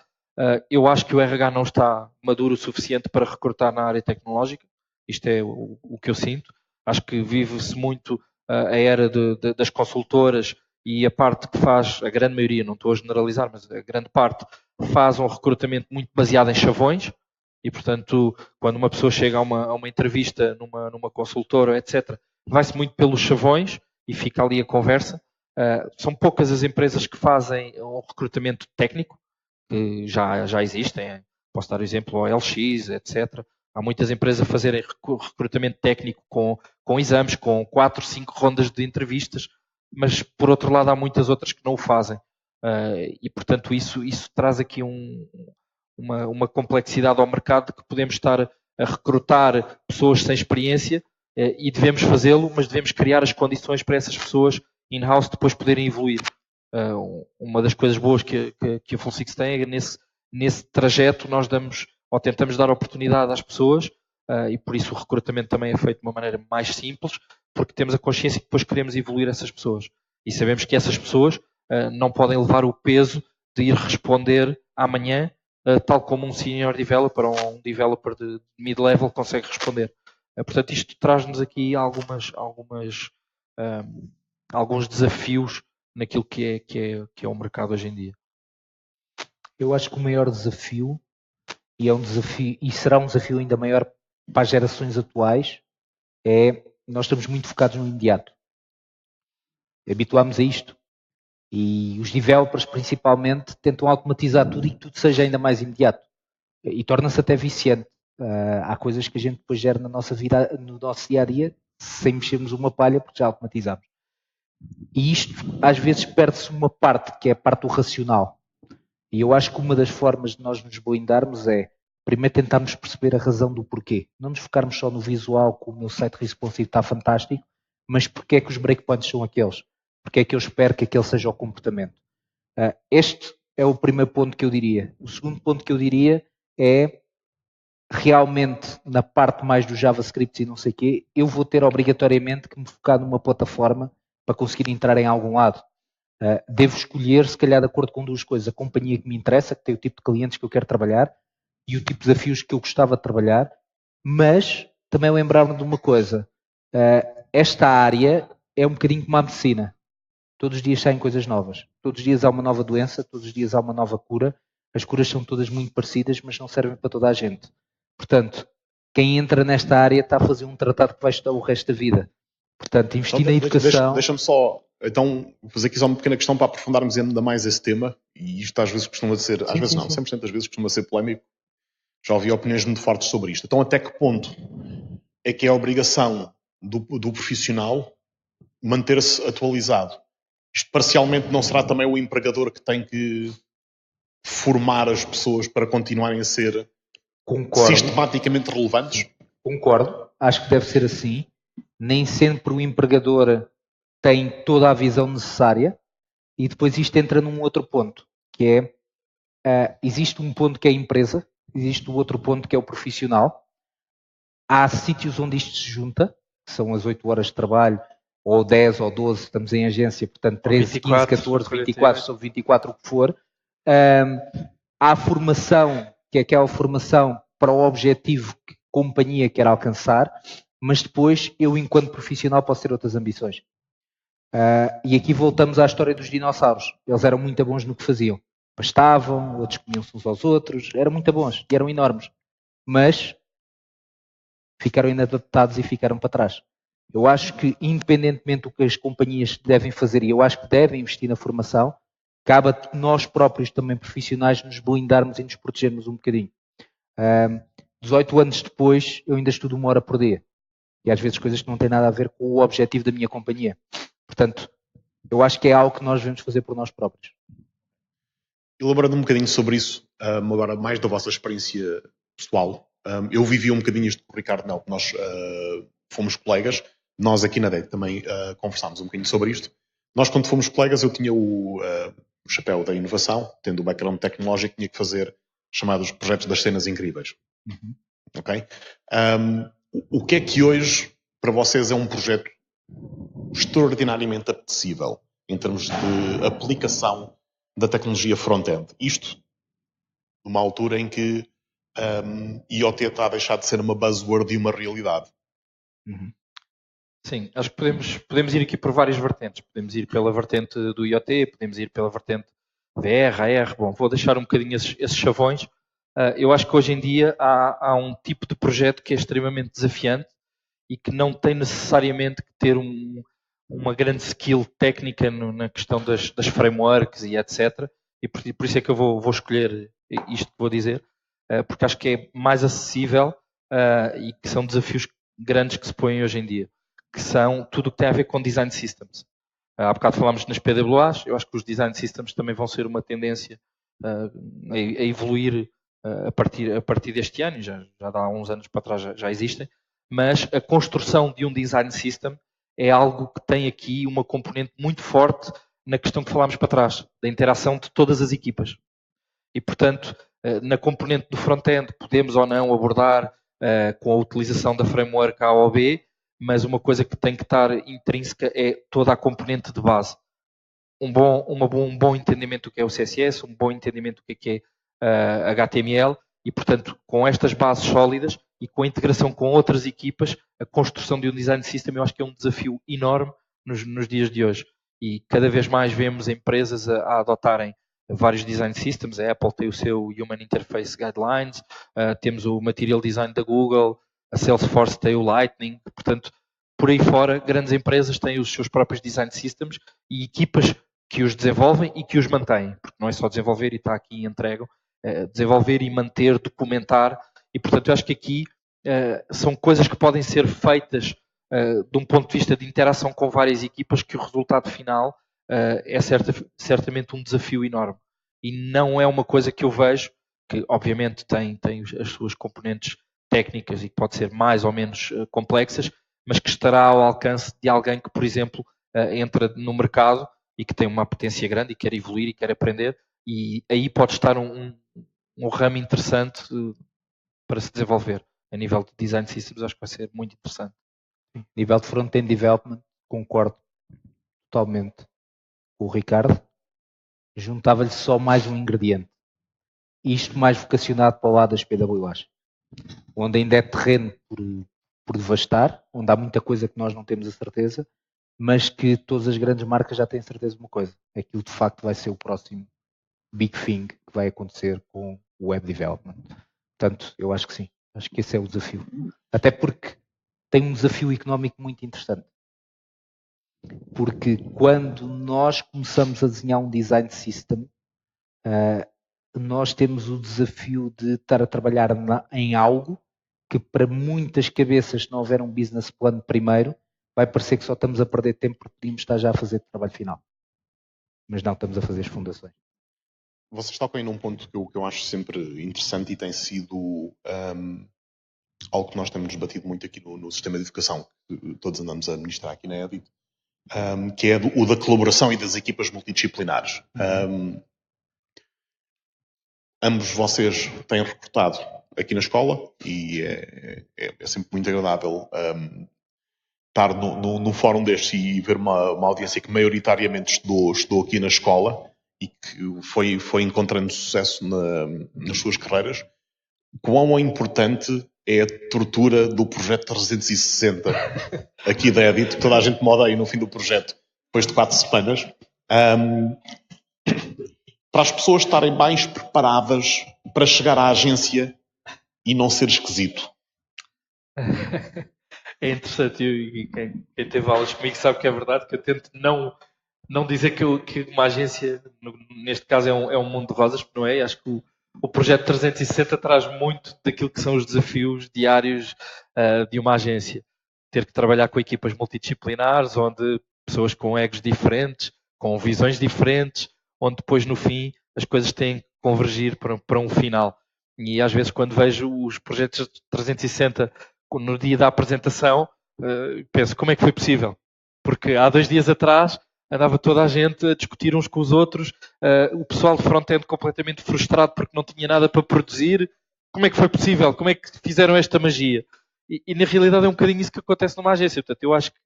eu acho que o RH não está maduro o suficiente para recrutar na área tecnológica, isto é o que eu sinto. Acho que vive-se muito a era das consultoras e a parte que faz, a grande maioria, não estou a generalizar, mas a grande parte, faz um recrutamento muito baseado em chavões e, portanto, quando uma pessoa chega a uma entrevista numa consultora, etc., vai-se muito pelos chavões e fica ali a conversa. São poucas as empresas que fazem um recrutamento técnico, que já existem. Posso dar o exemplo ao LX, etc. Há muitas empresas a fazerem recrutamento técnico com exames, com 4, 5 rondas de entrevistas, mas por outro lado há muitas outras que não o fazem. E portanto isso traz aqui uma complexidade ao mercado, que podemos estar a recrutar pessoas sem experiência e devemos fazê-lo, mas devemos criar as condições para essas pessoas in-house depois poderem evoluir. Uma das coisas boas que a Fullsix tem é nesse trajeto nós damos ou tentamos dar oportunidade às pessoas e por isso o recrutamento também é feito de uma maneira mais simples, porque temos a consciência que depois queremos evoluir essas pessoas e sabemos que essas pessoas não podem levar o peso de ir responder amanhã, tal como um senior developer ou um developer de mid-level consegue responder. Portanto, isto traz-nos aqui alguns desafios naquilo que é o mercado hoje em dia. Eu acho que o maior desafio, e é um desafio, e será um desafio ainda maior para as gerações atuais, é nós estamos muito focados no imediato. Habituámos a isto. E os developers, principalmente, tentam automatizar tudo e que tudo seja ainda mais imediato. E torna-se até viciante. Há coisas que a gente depois gera na nossa vida, no nosso dia-a-dia, sem mexermos uma palha, porque já automatizamos. E isto, às vezes, perde-se uma parte, que é a parte do racional. E eu acho que uma das formas de nós nos blindarmos é, primeiro, tentarmos perceber a razão do porquê. Não nos focarmos só no visual, que o meu site responsive está fantástico, mas porque é que os breakpoints são aqueles? Porque é que eu espero que aquele seja o comportamento? Este é o primeiro ponto que eu diria. O segundo ponto que eu diria é, realmente, na parte mais do JavaScript e não sei o quê, eu vou ter obrigatoriamente que me focar numa plataforma para conseguir entrar em algum lado. Devo escolher, se calhar, de acordo com duas coisas: a companhia que me interessa, que tem o tipo de clientes que eu quero trabalhar e o tipo de desafios que eu gostava de trabalhar, mas também lembrar-me de uma coisa: esta área é um bocadinho como a medicina. Todos os dias saem coisas novas. Todos os dias há uma nova doença, todos os dias há uma nova cura. As curas são todas muito parecidas, mas não servem para toda a gente. Portanto, quem entra nesta área está a fazer um tratado que vai estudar o resto da vida. Portanto, investir na educação... Deixa-me só, então, fazer aqui só uma pequena questão para aprofundarmos ainda mais esse tema. E isto às vezes costuma ser, às vezes não, 100% das vezes costuma ser polémico. Já ouvi opiniões muito fortes sobre isto. Então, até que ponto é que é a obrigação do profissional manter-se atualizado? Isto parcialmente não será também o empregador que tem que formar as pessoas para continuarem a ser sistematicamente relevantes? Concordo. Acho que deve ser assim. Nem sempre o empregador tem toda a visão necessária. E depois isto entra num outro ponto, que é, existe um ponto que é a empresa, existe o outro ponto que é o profissional. Há sítios onde isto se junta, que são as 8 horas de trabalho, ou 10 ou 12, estamos em agência, portanto 13, 24, 15, 14, 24, sobre 24, o que for. Há a formação, que é aquela formação para o objetivo que a companhia quer alcançar, mas depois eu, enquanto profissional, posso ter outras ambições. E aqui voltamos à história dos dinossauros. Eles eram muito bons no que faziam. Pastavam, outros comiam-se uns aos outros, eram muito bons e eram enormes. Mas ficaram inadaptados e ficaram para trás. Eu acho que, independentemente do que as companhias devem fazer, e eu acho que devem investir na formação, cabe a nós próprios, também profissionais, nos blindarmos e nos protegermos um bocadinho. 18 anos depois, eu ainda estudo 1 hora por dia. E às vezes coisas que não têm nada a ver com o objetivo da minha companhia. Portanto, eu acho que é algo que nós devemos fazer por nós próprios. Elaborando um bocadinho sobre isso, agora mais da vossa experiência pessoal. Eu vivi um bocadinho isto com o Ricardo Mel, nós fomos colegas, nós aqui na DEC também conversámos um bocadinho sobre isto. Nós, quando fomos colegas, eu tinha o chapéu da inovação, tendo o background tecnológico, tinha que fazer chamados projetos das cenas incríveis. Ok? O que é que hoje, para vocês, é um projeto extraordinariamente apetecível em termos de aplicação da tecnologia front-end? Isto numa altura em que IoT está a deixar de ser uma buzzword e uma realidade. Sim, acho que podemos ir aqui por várias vertentes. Podemos ir pela vertente do IoT, podemos ir pela vertente VR, AR. Bom, vou deixar um bocadinho esses chavões. Eu acho que hoje em dia há um tipo de projeto que é extremamente desafiante e que não tem necessariamente que ter uma grande skill técnica na questão das frameworks e etc. E por isso é que eu vou escolher isto que vou dizer, porque acho que é mais acessível e que são desafios grandes que se põem hoje em dia, que são tudo o que tem a ver com design systems. Há bocado falámos nas PWAs, eu acho que os design systems também vão ser uma tendência a evoluir a partir deste ano, já há uns anos para trás já existem, mas a construção de um design system é algo que tem aqui uma componente muito forte na questão que falámos para trás, da interação de todas as equipas. E, portanto, na componente do front-end podemos ou não abordar com a utilização da framework A ou B, mas uma coisa que tem que estar intrínseca é toda a componente de base. Um bom entendimento do que é o CSS, um bom entendimento do que é HTML e, portanto, com estas bases sólidas e com a integração com outras equipas, a construção de um design system eu acho que é um desafio enorme nos dias de hoje. E cada vez mais vemos empresas a adotarem vários design systems. A Apple tem o seu Human Interface Guidelines, temos o Material Design da Google, a Salesforce tem o Lightning, portanto, por aí fora, grandes empresas têm os seus próprios design systems e equipas que os desenvolvem e que os mantêm, porque não é só desenvolver e está aqui e entregam, desenvolver e manter, documentar, e portanto eu acho que aqui são coisas que podem ser feitas de um ponto de vista de interação com várias equipas, que o resultado final é certamente um desafio enorme. E não é uma coisa que eu vejo, que obviamente tem as suas componentes técnicas e que pode ser mais ou menos complexas, mas que estará ao alcance de alguém que, por exemplo, entra no mercado e que tem uma potência grande e quer evoluir e quer aprender, e aí pode estar um ramo interessante para se desenvolver. A nível de design systems acho que vai ser muito interessante. A nível de front-end development, concordo totalmente com o Ricardo. Juntava-lhe só mais um ingrediente. Isto mais vocacionado para o lado das PWAs, onde ainda é terreno por devastar, onde há muita coisa que nós não temos a certeza, mas que todas as grandes marcas já têm certeza de uma coisa. Aquilo de facto vai ser o próximo big thing que vai acontecer com o web development. Portanto, eu acho que sim. Acho que esse é o desafio. Até porque tem um desafio económico muito interessante. Porque quando nós começamos a desenhar um design system, nós temos o desafio de estar a trabalhar em algo que para muitas cabeças, se não houver um business plan primeiro, vai parecer que só estamos a perder tempo porque podíamos estar já a fazer o trabalho final. Mas não, estamos a fazer as fundações. Vocês tocam aí num ponto que eu acho sempre interessante e tem sido algo que nós temos debatido muito aqui no sistema de educação, que todos andamos a administrar aqui na Edit, que é o da colaboração e das equipas multidisciplinares. Ambos vocês têm recrutado aqui na escola e é sempre muito agradável estar num fórum deste e ver uma audiência que maioritariamente estudou aqui na escola e que foi encontrando sucesso nas suas carreiras. Quão importante é a tortura do projeto 360 aqui da Edit, que toda a gente me odeia no fim do projeto, depois de 4 semanas, para as pessoas estarem mais preparadas para chegar à agência e não ser esquisito. É interessante, e quem teve aulas comigo sabe que é verdade, que eu tento não dizer que uma agência, neste caso, é um mundo de rosas, porque não é. Acho que o projeto 360 traz muito daquilo que são os desafios diários de uma agência. Ter que trabalhar com equipas multidisciplinares, onde pessoas com egos diferentes, com visões diferentes, onde depois no fim as coisas têm que convergir para um final. E às vezes quando vejo os projetos 360 no dia da apresentação, penso, como é que foi possível? Porque há 2 dias atrás andava toda a gente a discutir uns com os outros, o pessoal de front-end completamente frustrado porque não tinha nada para produzir. Como é que foi possível? Como é que fizeram esta magia? E na realidade é um bocadinho isso que acontece numa agência. Portanto, eu acho que,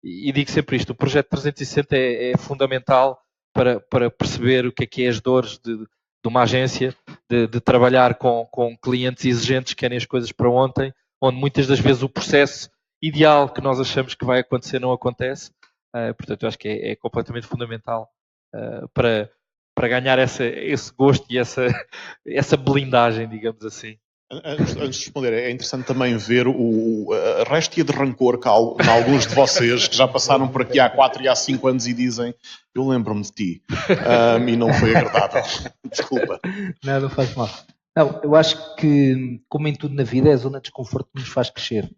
e digo sempre isto, o projeto 360 é fundamental para perceber o que é as dores de uma agência, de trabalhar com clientes exigentes que querem as coisas para ontem, onde muitas das vezes o processo ideal que nós achamos que vai acontecer não acontece. Portanto, eu acho que é completamente fundamental para ganhar esse gosto e essa blindagem, digamos assim. Antes de responder, é interessante também ver a réstia de rancor que há alguns de vocês que já passaram por aqui há 4 e há 5 anos e dizem, eu lembro-me de ti, e não foi agradável. Desculpa. Não faz mal. Não, eu acho que, como em tudo na vida, é a zona de desconforto que nos faz crescer.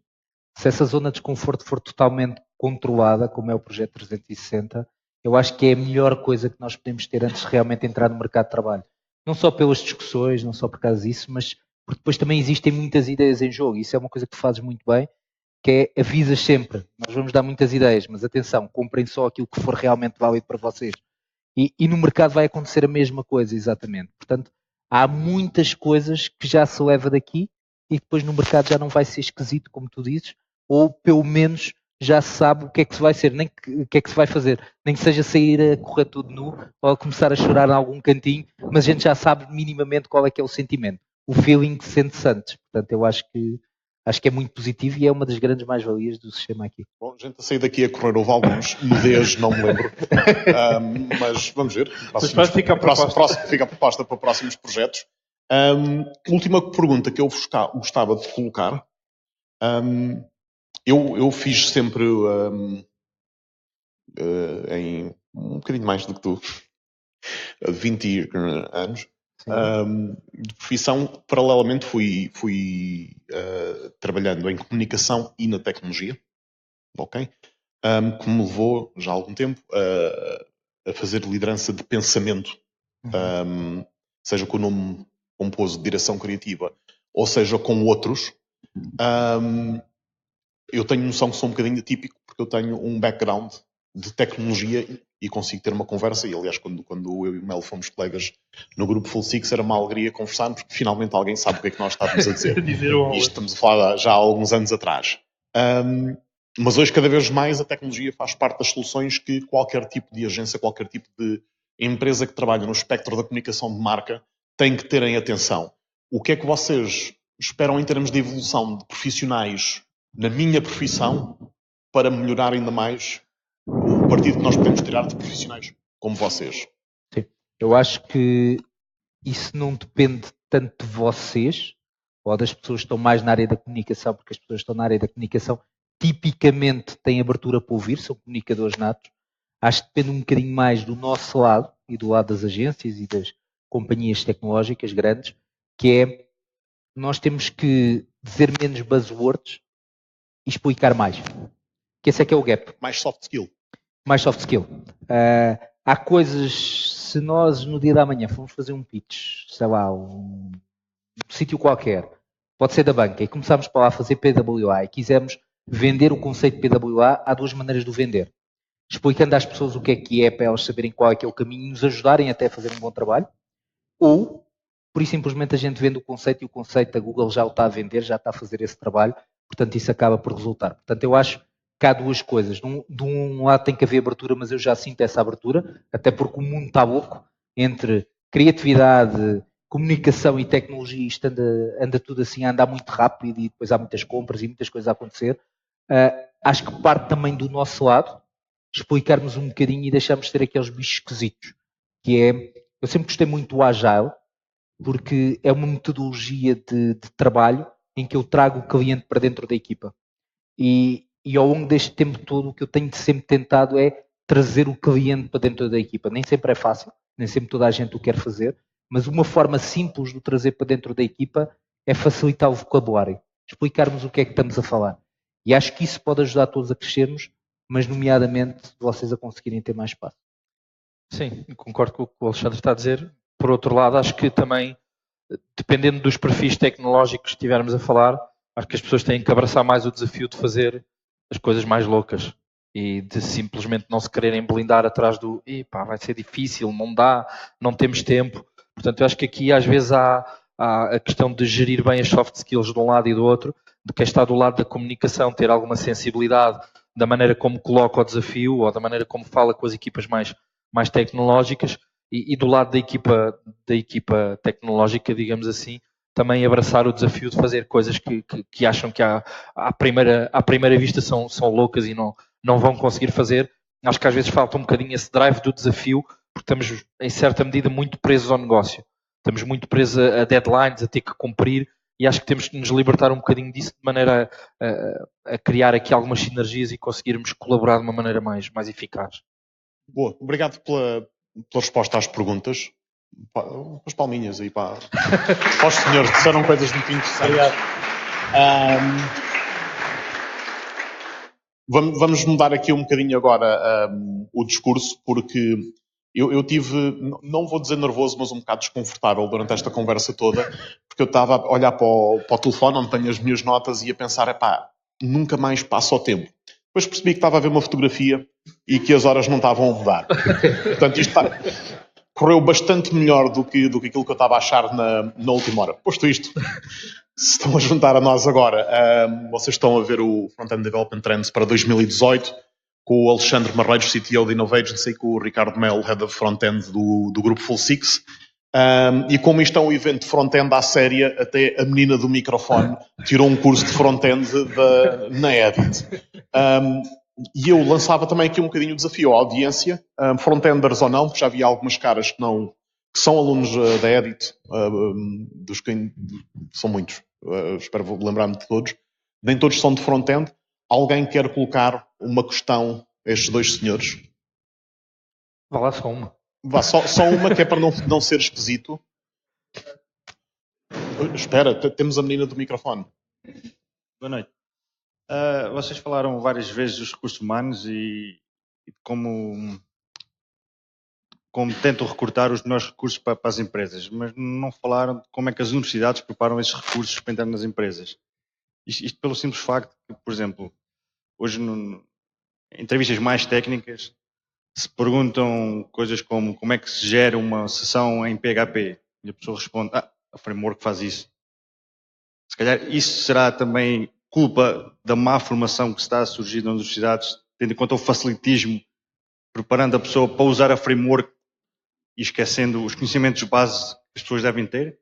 Se essa zona de desconforto for totalmente controlada, como é o projeto 360, eu acho que é a melhor coisa que nós podemos ter antes de realmente entrar no mercado de trabalho. Não só pelas discussões, não só por causa disso, mas porque depois também existem muitas ideias em jogo. Isso é uma coisa que tu fazes muito bem, que é avisas sempre. Nós vamos dar muitas ideias, mas atenção, comprem só aquilo que for realmente válido para vocês. E no mercado vai acontecer a mesma coisa, exatamente. Portanto, há muitas coisas que já se leva daqui e depois no mercado já não vai ser esquisito, como tu dizes, ou pelo menos já se sabe o que é que se vai ser, nem o que é que se vai fazer. Nem que seja sair a correr tudo nu ou a começar a chorar em algum cantinho, mas a gente já sabe minimamente qual é que é o sentimento. O feeling que sente-se antes. Portanto, eu acho que é muito positivo e é uma das grandes mais-valias do sistema aqui. Bom, gente, a sair daqui a correr houve alguns, nudez, não me lembro, mas vamos ver. Fica a proposta para próximos projetos. Última pergunta que eu gostava de colocar. Eu fiz sempre em um bocadinho mais do que tu, 20 anos, de profissão, paralelamente fui trabalhando em comunicação e na tecnologia, ok? Que me levou já há algum tempo a fazer liderança de pensamento, seja com o nome pomposo de direção criativa, ou seja com outros. Eu tenho noção que sou um bocadinho atípico, porque eu tenho um background de tecnologia e consigo ter uma conversa. E, aliás, quando eu e o Mel fomos colegas no grupo Full Six, era uma alegria conversarmos, porque finalmente alguém sabe o que é que nós estávamos a dizer. Isto estamos a falar já há alguns anos atrás. Mas hoje, cada vez mais, a tecnologia faz parte das soluções que qualquer tipo de agência, qualquer tipo de empresa que trabalha no espectro da comunicação de marca tem que ter em atenção. O que é que vocês esperam em termos de evolução de profissionais na minha profissão para melhorar ainda mais o partido que nós podemos tirar de profissionais como vocês? Sim. Eu acho que isso não depende tanto de vocês ou das pessoas que estão mais na área da comunicação, porque as pessoas que estão na área da comunicação tipicamente têm abertura para ouvir, são comunicadores natos. Acho que depende um bocadinho mais do nosso lado e do lado das agências e das companhias tecnológicas grandes, que é nós temos que dizer menos buzzwords e explicar mais. Que esse é que é o gap. Mais soft skill. Mais soft skill. Há coisas, se nós no dia da manhã formos fazer um pitch, sei lá, um sítio qualquer, pode ser da banca, e começarmos para lá a fazer PWA e quisermos vender o conceito de PWA, há 2 maneiras de o vender. Explicando às pessoas o que é para elas saberem qual é que é o caminho e nos ajudarem até a fazer um bom trabalho, ou, por isso simplesmente a gente vende o conceito e o conceito da Google já o está a vender, já está a fazer esse trabalho, portanto isso acaba por resultar. Portanto, eu acho que há 2 coisas. De um lado tem que haver abertura, mas eu já sinto essa abertura, até porque o mundo está louco entre criatividade, comunicação e tecnologia, isto anda tudo assim a andar muito rápido e depois há muitas compras e muitas coisas a acontecer. Acho que parte também do nosso lado explicarmos um bocadinho e deixarmos de ter aqueles bichos esquisitos, que é, eu sempre gostei muito do Agile, porque é uma metodologia de trabalho em que eu trago o cliente para dentro da equipa. E ao longo deste tempo todo, o que eu tenho sempre tentado é trazer o cliente para dentro da equipa. Nem sempre é fácil, nem sempre toda a gente o quer fazer, mas uma forma simples de o trazer para dentro da equipa é facilitar o vocabulário, explicarmos o que é que estamos a falar. E acho que isso pode ajudar todos a crescermos, mas nomeadamente vocês a conseguirem ter mais espaço. Sim, concordo com o que o Alexandre está a dizer. por outro lado, acho que também, dependendo dos perfis tecnológicos que estivermos a falar, acho que as pessoas têm que abraçar mais o desafio de fazer as coisas mais loucas e de simplesmente não se quererem blindar atrás do vai ser difícil, não dá, não temos tempo. Portanto, eu acho que aqui às vezes há a questão de gerir bem as soft skills de um lado e do outro, de quem está do lado da comunicação ter alguma sensibilidade da maneira como coloca o desafio ou da maneira como fala com as equipas mais tecnológicas e do lado da equipa tecnológica, digamos assim, também abraçar o desafio de fazer coisas que acham que à primeira vista são loucas e não vão conseguir fazer. Acho que às vezes falta um bocadinho esse drive do desafio, porque estamos, em certa medida, muito presos ao negócio. Estamos muito presos a deadlines, a ter que cumprir, e acho que temos que nos libertar um bocadinho disso de maneira a criar aqui algumas sinergias e conseguirmos colaborar de uma maneira mais eficaz. Boa, obrigado pela resposta às perguntas. As palminhas aí para os senhores que disseram coisas muito interessantes. Vamos mudar aqui um bocadinho agora o discurso, porque eu tive, não vou dizer nervoso, mas um bocado desconfortável durante esta conversa toda, porque eu estava a olhar para o telefone onde tenho as minhas notas e a pensar, nunca mais passa o tempo. Depois percebi que estava a ver uma fotografia e que as horas não estavam a mudar. Portanto, isto correu bastante melhor do que aquilo que eu estava a achar na última hora. Posto isto, se estão a juntar a nós agora, vocês estão a ver o Front-End Development Trends para 2018, com o Alexandre Marreiros, CTO de Innovations, e com o Ricardo Melo, Head of Front-End do grupo Full Six. E como isto é um evento de front-end à séria, até a menina do microfone tirou um curso de front-end na Edit. E eu lançava também aqui um bocadinho o desafio à audiência, front-enders ou não, porque já havia algumas caras que são alunos da Edit, dos que são muitos, espero lembrar-me de todos. Nem todos são de front-end. Alguém quer colocar uma questão a estes dois senhores? Vá lá, só uma. Vá, só uma, que é para não ser esquisito. Espera, temos a menina do microfone. Boa noite. Vocês falaram várias vezes dos recursos humanos e como tentam recrutar os melhores recursos para as empresas, mas não falaram de como é que as universidades preparam esses recursos para entrar nas empresas. Isto pelo simples facto que, por exemplo, hoje em entrevistas mais técnicas se perguntam coisas como é que se gera uma sessão em PHP e a pessoa responde, a framework faz isso. Se calhar isso será também culpa da má formação que está a surgir nas universidades, tendo em conta o facilitismo, preparando a pessoa para usar a framework e esquecendo os conhecimentos base que as pessoas devem ter.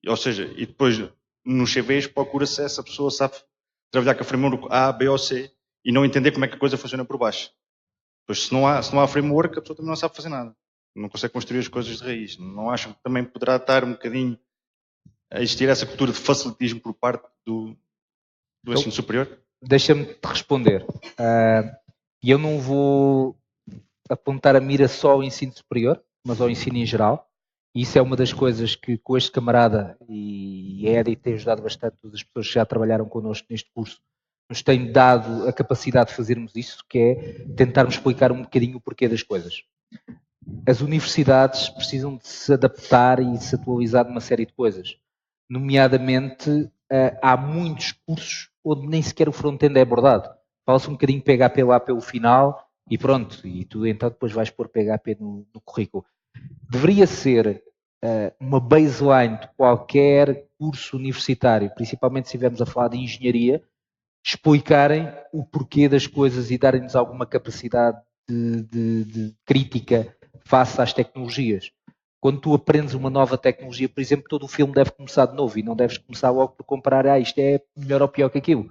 Ou seja, e depois nos CVs procura-se essa pessoa sabe trabalhar com a framework A, B ou C e não entender como é que a coisa funciona por baixo. Pois se não há framework, a pessoa também não sabe fazer nada. Não consegue construir as coisas de raiz. Não acham que também poderá estar um bocadinho a existir essa cultura de facilitismo por parte do ensino superior? Deixa-me te responder. E eu não vou apontar a mira só ao ensino superior, mas ao ensino em geral. E isso é uma das coisas que com este camarada e a Edit tem ajudado bastante, todas as pessoas que já trabalharam connosco neste curso, nos têm dado a capacidade de fazermos isso, que é tentarmos explicar um bocadinho o porquê das coisas. As universidades precisam de se adaptar e se atualizar de uma série de coisas. Nomeadamente, há muitos cursos onde nem sequer o front-end é abordado. Fala-se um bocadinho PHP lá pelo final e pronto. E tu então depois vais pôr PHP no currículo. Deveria ser uma baseline de qualquer curso universitário, principalmente se estivermos a falar de engenharia, explicarem o porquê das coisas e darem-nos alguma capacidade de crítica face às tecnologias. Quando tu aprendes uma nova tecnologia, por exemplo, todo o filme deve começar de novo e não deves começar logo por comparar, isto é melhor ou pior que aquilo.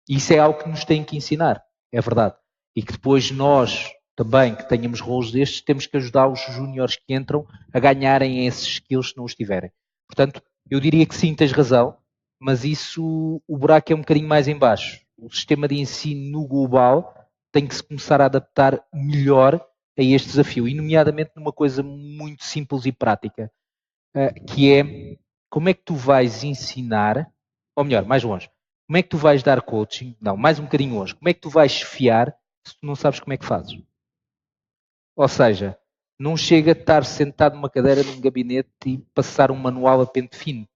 Isso é algo que nos tem que ensinar, é verdade. E que depois nós, também, que tenhamos rolos destes, temos que ajudar os júniores que entram a ganharem esses skills se não os tiverem. Portanto, eu diria que sim, tens razão, mas isso, o buraco é um bocadinho mais em baixo. O sistema de ensino no global tem que se começar a adaptar melhor a este desafio, e nomeadamente numa coisa muito simples e prática, que é como é que tu vais ensinar, ou melhor, mais longe, como é que tu vais dar coaching, não, mais um bocadinho longe, como é que tu vais chefiar se tu não sabes como é que fazes? Ou seja, não chega a estar sentado numa cadeira num gabinete e passar um manual a pente fino.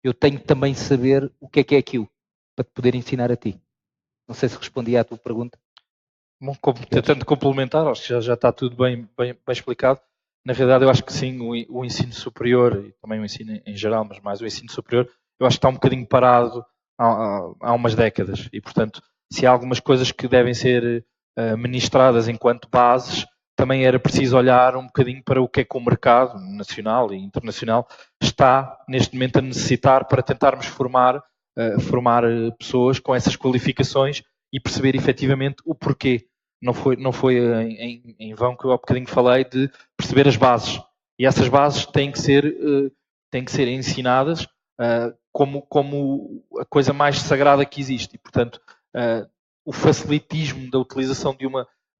Eu tenho que também saber o que é aquilo, para te poder ensinar a ti. Não sei se respondi à tua pergunta. Bom, tentando complementar, acho que já está tudo bem explicado. Na realidade, eu acho que sim, o ensino superior, e também o ensino em geral, mas mais o ensino superior, eu acho que está um bocadinho parado há umas décadas. E, portanto, se há algumas coisas que devem ser ministradas enquanto bases, também era preciso olhar um bocadinho para o que é que o mercado nacional e internacional está, neste momento, a necessitar para tentarmos formar pessoas com essas qualificações e perceber efetivamente o porquê. Não foi em vão que eu há bocadinho falei de perceber as bases. E essas bases têm que ser ensinadas como a coisa mais sagrada que existe. E, portanto, o facilitismo da utilização de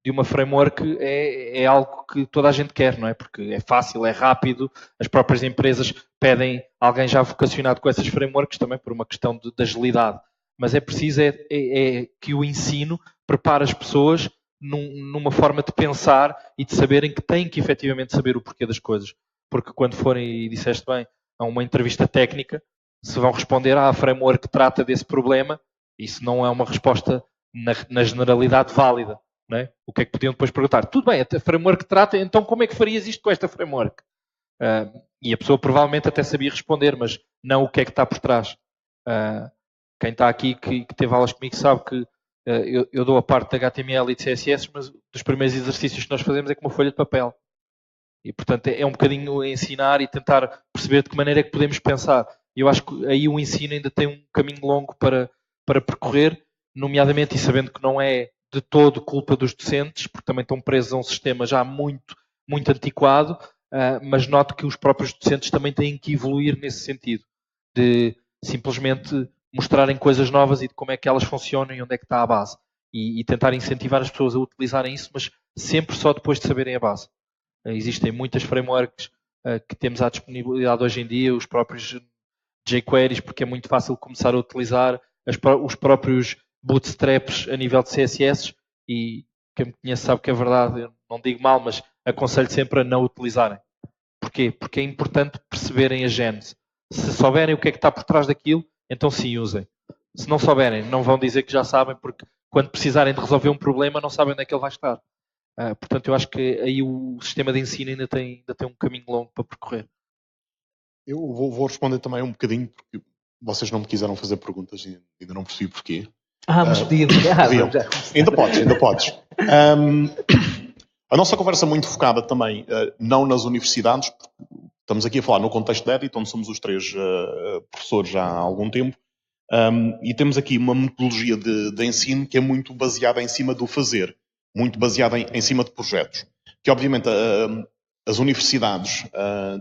uma framework é algo que toda a gente quer, não é? Porque é fácil, é rápido, as próprias empresas pedem alguém já vocacionado com essas frameworks também por uma questão de agilidade. Mas é preciso que o ensino prepare as pessoas numa forma de pensar e de saberem que têm que efetivamente saber o porquê das coisas. Porque quando forem, e disseste bem, a uma entrevista técnica, se vão responder a framework que trata desse problema, isso não é uma resposta na generalidade válida. Não é? O que é que podiam depois perguntar? Tudo bem, a framework que trata, então como é que farias isto com esta framework? E a pessoa provavelmente até sabia responder, mas não o que é que está por trás. Quem está aqui que teve aulas comigo sabe que eu dou a parte de HTML e de CSS, mas dos primeiros exercícios que nós fazemos é com uma folha de papel. E, portanto, é um bocadinho ensinar e tentar perceber de que maneira é que podemos pensar. Eu acho que aí o ensino ainda tem um caminho longo para percorrer, nomeadamente, e sabendo que não é de todo culpa dos docentes, porque também estão presos a um sistema já muito, muito antiquado, mas noto que os próprios docentes também têm que evoluir nesse sentido, de simplesmente mostrarem coisas novas e de como é que elas funcionam e onde é que está a base. E tentar incentivar as pessoas a utilizarem isso, mas sempre só depois de saberem a base. Existem muitas frameworks que temos à disponibilidade hoje em dia, os próprios jQueries, porque é muito fácil começar a utilizar os próprios bootstraps a nível de CSS, e quem me conhece sabe que é verdade, eu não digo mal, mas aconselho sempre a não utilizarem. Porquê? Porque é importante perceberem a gênese. Se souberem o que é que está por trás daquilo, então sim, usem. Se não souberem, não vão dizer que já sabem, porque quando precisarem de resolver um problema, não sabem onde é que ele vai estar. Portanto, eu acho que aí o sistema de ensino ainda tem um caminho longo para percorrer. Eu vou responder também um bocadinho, porque vocês não me quiseram fazer perguntas e ainda não percebi porquê. Mas podíamos. Ainda podes. A nossa conversa é muito focada também, não nas universidades, estamos aqui a falar no contexto de Edit, onde somos os três professores já há algum tempo, e temos aqui uma metodologia de ensino que é muito baseada em cima do fazer, muito baseada em cima de projetos, que obviamente as universidades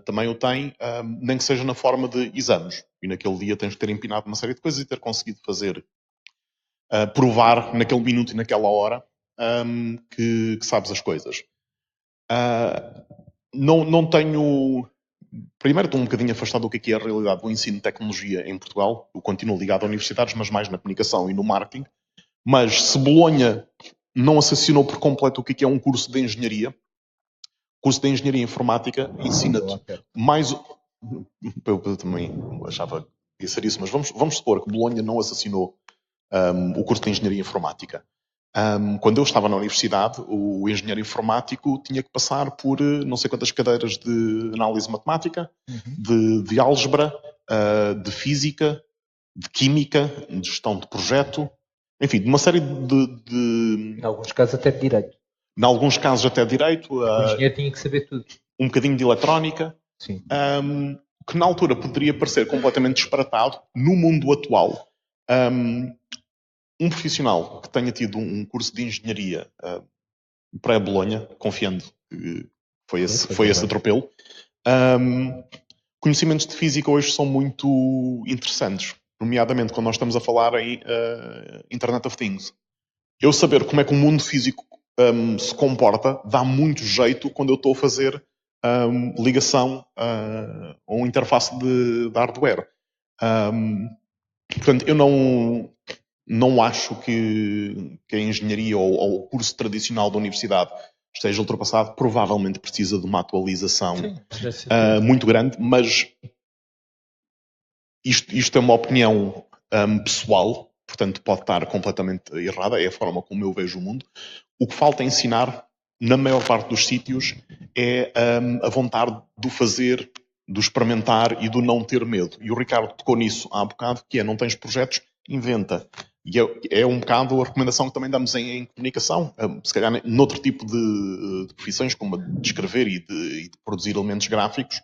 também o têm, nem que seja na forma de exames, e naquele dia tens que ter empinado uma série de coisas e ter conseguido fazer, provar naquele minuto e naquela hora que sabes as coisas. Não tenho... Primeiro, estou um bocadinho afastado do que é a realidade do ensino de tecnologia em Portugal. Eu continuo ligado a universidades, mas mais na comunicação e no marketing. Mas se Bolonha não assassinou por completo o que é um curso de engenharia, o curso de engenharia informática ensina-te mais... Eu também achava que ia ser isso, mas vamos supor que Bolonha não assassinou o curso de engenharia informática. Quando eu estava na universidade, o engenheiro informático tinha que passar por não sei quantas cadeiras de análise matemática, de álgebra, de física, de química, de gestão de projeto, enfim, de uma série de... Em alguns casos até de direito. Em alguns casos até de direito. O engenheiro tinha que saber tudo. Um bocadinho de eletrónica. Sim. Que na altura poderia parecer completamente disparatado. No mundo atual, um profissional que tenha tido um curso de engenharia pré-Bolonha, confiando que foi esse atropelo, conhecimentos de física hoje são muito interessantes, nomeadamente quando nós estamos a falar em Internet of Things. Eu saber como é que o mundo físico se comporta dá muito jeito quando eu estou a fazer ligação a uma interface de hardware. Portanto, eu não acho que a engenharia ou o curso tradicional da universidade esteja ultrapassado, provavelmente precisa de uma atualização Sim, muito grande, mas isto é uma opinião pessoal, portanto pode estar completamente errada, é a forma como eu vejo o mundo. O que falta ensinar, na maior parte dos sítios, é a vontade do fazer, do experimentar e do não ter medo. E o Ricardo tocou nisso há bocado, que não tens projetos, inventa. E é um bocado a recomendação que também damos em comunicação, se calhar noutro tipo de profissões, como a de escrever e de produzir elementos gráficos.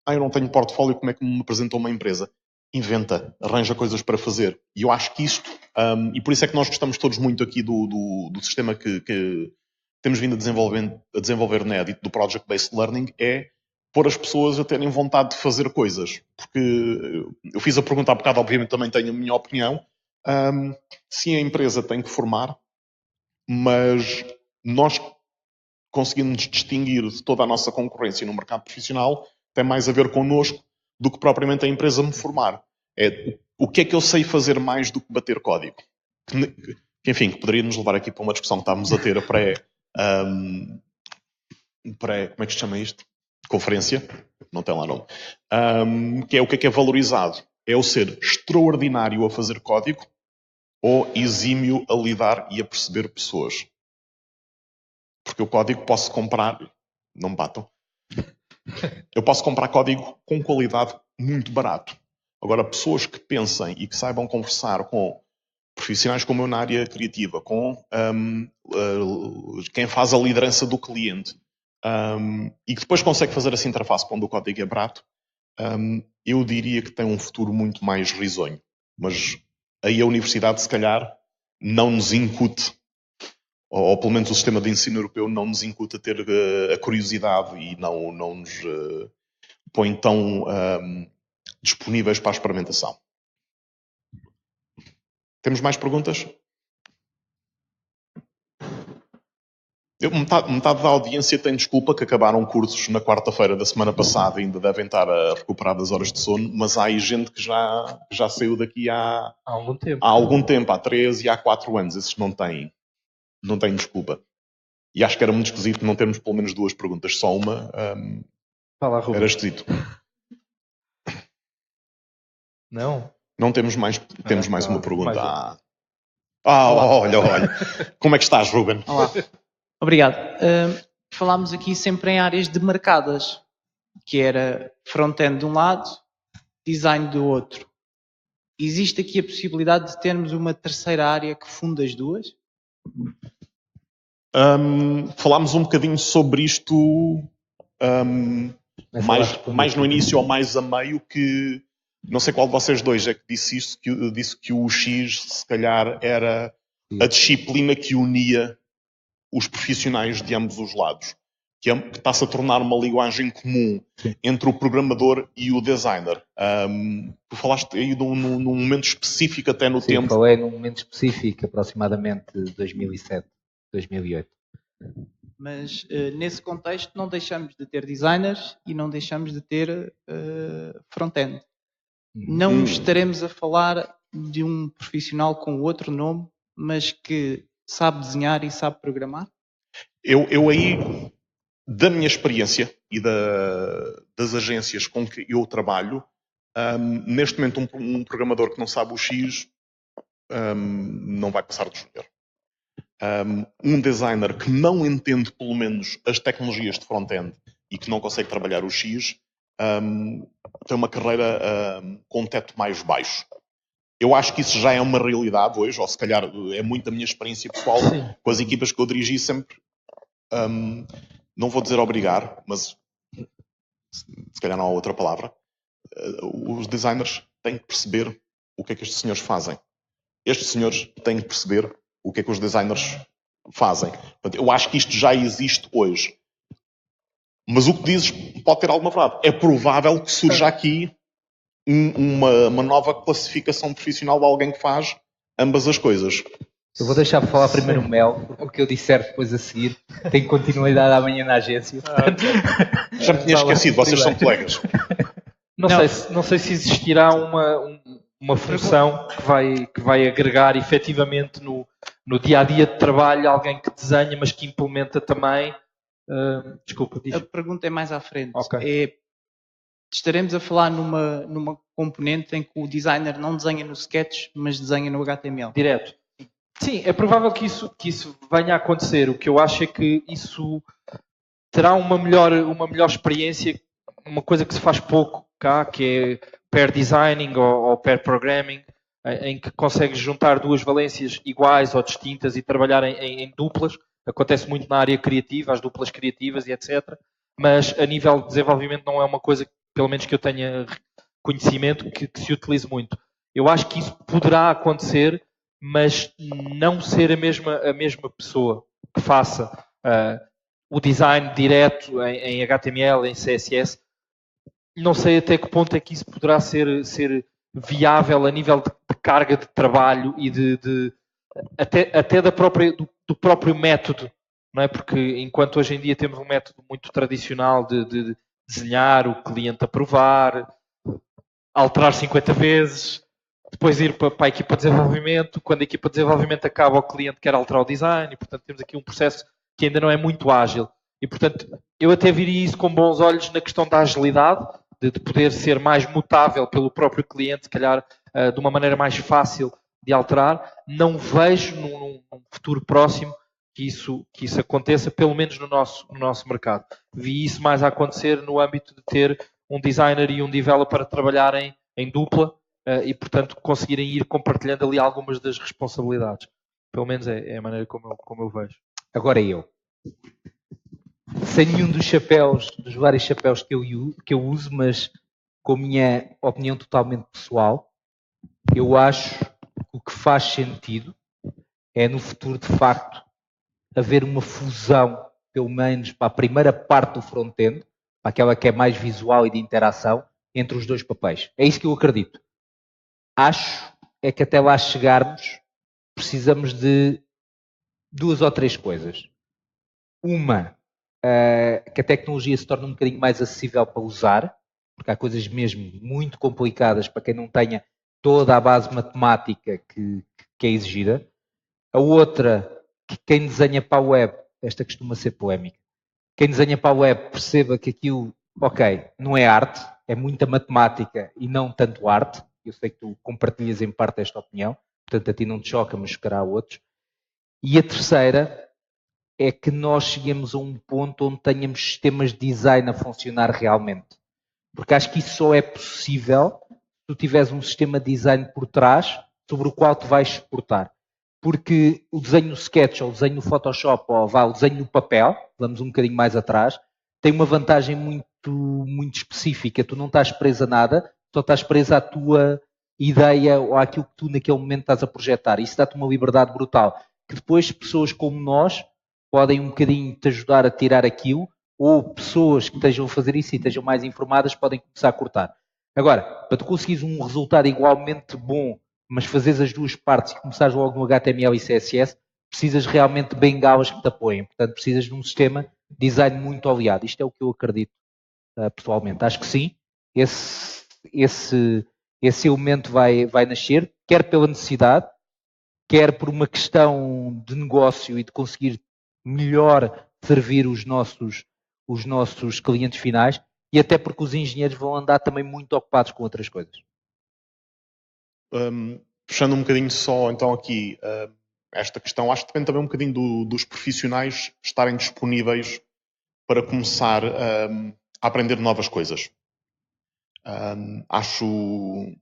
Eu não tenho portfólio, como é que me apresenta uma empresa? Inventa, arranja coisas para fazer. E eu acho que isto, e por isso é que nós gostamos todos muito aqui do sistema que temos vindo a desenvolver na Edit, do Project Based Learning, é pôr as pessoas a terem vontade de fazer coisas. Porque eu fiz a pergunta há bocado, obviamente também tenho a minha opinião. Sim, a empresa tem que formar, mas nós conseguimos distinguir de toda a nossa concorrência no mercado profissional tem mais a ver connosco do que propriamente a empresa me formar. O que é que eu sei fazer mais do que bater código? Que poderia nos levar aqui para uma discussão que estávamos a ter como é que se chama isto? Conferência? Não tem lá nome. Que é o que é valorizado? É o ser extraordinário a fazer código ou exímio a lidar e a perceber pessoas? Porque o código posso comprar... Não me batam. Eu posso comprar código com qualidade muito barato. Agora, pessoas que pensem e que saibam conversar com profissionais como eu na área criativa, com quem faz a liderança do cliente e que depois consegue fazer essa interface quando o código é barato, eu diria que tem um futuro muito mais risonho. Mas aí a universidade, se calhar, não nos incute, ou pelo menos o sistema de ensino europeu não nos incute a ter a curiosidade e não nos põe tão disponíveis para a experimentação. Temos mais perguntas? Metade da audiência tem desculpa que acabaram cursos na quarta-feira da semana passada e ainda devem estar a recuperar das horas de sono, mas há aí gente que já saiu daqui há algum tempo, há 3 e há 4 anos. Esses não têm desculpa. E acho que era muito esquisito não termos pelo menos 2 perguntas, só uma. Era esquisito. Não temos mais. Temos mais uma pergunta. Olha. Como é que estás, Ruben? Olá. Obrigado. Falámos aqui sempre em áreas demarcadas, que era front-end de um lado, design do outro. Existe aqui a possibilidade de termos uma terceira área que funde as duas? Falámos um bocadinho sobre isto mais no início ou mais a meio, que não sei qual de vocês dois é que disse que o X se calhar era a disciplina que unia os profissionais de ambos os lados, que está-se a tornar uma linguagem comum entre o programador e o designer. Tu falaste aí num momento específico até no tempo. Falei num momento específico, aproximadamente 2007, 2008. Mas nesse contexto não deixamos de ter designers e não deixamos de ter front-end. Não estaremos a falar de um profissional com outro nome, mas que sabe desenhar e sabe programar? Eu aí, da minha experiência e das agências com que eu trabalho, neste momento um programador que não sabe o X não vai passar de júnior. Um designer que não entende pelo menos as tecnologias de front-end e que não consegue trabalhar o X tem uma carreira com um teto mais baixo. Eu acho que isso já é uma realidade hoje, ou se calhar é muito da minha experiência pessoal. Sim. Com as equipas que eu dirigi sempre, não vou dizer obrigar, mas se calhar não há outra palavra, os designers têm que perceber o que é que estes senhores fazem. Estes senhores têm que perceber o que é que os designers fazem. Portanto, eu acho que isto já existe hoje. Mas o que dizes pode ter alguma verdade. É provável que surja aqui uma nova classificação profissional de alguém que faz ambas as coisas. Eu vou deixar para falar primeiro o Mel, porque o que eu disser depois a seguir tem continuidade amanhã na agência. Já me tinha esquecido, vocês são colegas. Não sei se existirá uma função que vai agregar efetivamente no dia-a-dia de trabalho alguém que desenha, mas que implementa também Desculpa, diz. A pergunta é mais à frente. Ok. Estaremos a falar numa componente em que o designer não desenha no Sketch, mas desenha no HTML. Direto. Sim, é provável que isso venha a acontecer. O que eu acho é que isso terá uma melhor experiência, uma coisa que se faz pouco cá, que é pair designing ou pair programming, em que consegues juntar duas valências iguais ou distintas e trabalhar em duplas. Acontece muito na área criativa, as duplas criativas e etc. Mas a nível de desenvolvimento não é uma coisa, pelo menos que eu tenha conhecimento, que se utilize muito. Eu acho que isso poderá acontecer, mas não ser a mesma pessoa que faça o design direto em HTML, em CSS. Não sei até que ponto é que isso poderá ser viável a nível de carga de trabalho e até do próprio método, não é? Porque enquanto hoje em dia temos um método muito tradicional de desenhar, o cliente aprovar, alterar 50 vezes, depois ir para a equipa de desenvolvimento, quando a equipa de desenvolvimento acaba, o cliente quer alterar o design, e portanto temos aqui um processo que ainda não é muito ágil. E portanto eu até viria isso com bons olhos na questão da agilidade, de poder ser mais mutável pelo próprio cliente, se calhar de uma maneira mais fácil de alterar. Não vejo num futuro próximo que isso aconteça, pelo menos no nosso mercado. Vi isso mais a acontecer no âmbito de ter um designer e um developer a trabalharem em dupla e, portanto, conseguirem ir compartilhando ali algumas das responsabilidades. Pelo menos é a maneira como eu vejo. Agora sem nenhum dos vários chapéus que eu uso, mas com a minha opinião totalmente pessoal, eu acho que o que faz sentido é no futuro, de facto, haver uma fusão, pelo menos para a primeira parte do front-end, para aquela que é mais visual e de interação, entre os dois papéis. É isso que eu acredito. Acho é que até lá chegarmos, precisamos de 2 ou 3 coisas. Uma, que a tecnologia se torne um bocadinho mais acessível para usar, porque há coisas mesmo muito complicadas para quem não tenha toda a base matemática que é exigida. A outra, que quem desenha para a web, esta costuma ser polémica, quem desenha para a web perceba que aquilo, ok, não é arte, é muita matemática e não tanto arte. Eu sei que tu compartilhas em parte esta opinião, portanto a ti não te choca, mas chocará a outros. E a terceira é que nós cheguemos a um ponto onde tenhamos sistemas de design a funcionar realmente. Porque acho que isso só é possível se tu tiveres um sistema de design por trás sobre o qual tu vais exportar. Porque o desenho no Sketch, ou o desenho no Photoshop, ou o desenho no papel, vamos um bocadinho mais atrás, tem uma vantagem muito específica. Tu não estás preso a nada, só estás preso à tua ideia ou àquilo que tu naquele momento estás a projetar. Isso dá-te uma liberdade brutal. Que depois pessoas como nós podem um bocadinho te ajudar a tirar aquilo, ou pessoas que estejam a fazer isso e estejam mais informadas podem começar a cortar. Agora, para tu conseguires um resultado igualmente bom, mas fazeres as duas partes e começares logo no HTML e CSS, precisas realmente de bengalas que te apoiem. Portanto, precisas de um sistema de design muito oleado. Isto é o que eu acredito pessoalmente. Acho que sim, esse elemento vai nascer, quer pela necessidade, quer por uma questão de negócio e de conseguir melhor servir os nossos clientes finais, e até porque os engenheiros vão andar também muito ocupados com outras coisas. Puxando um bocadinho só então aqui esta questão, acho que depende também um bocadinho dos profissionais estarem disponíveis para começar a aprender novas coisas. Acho que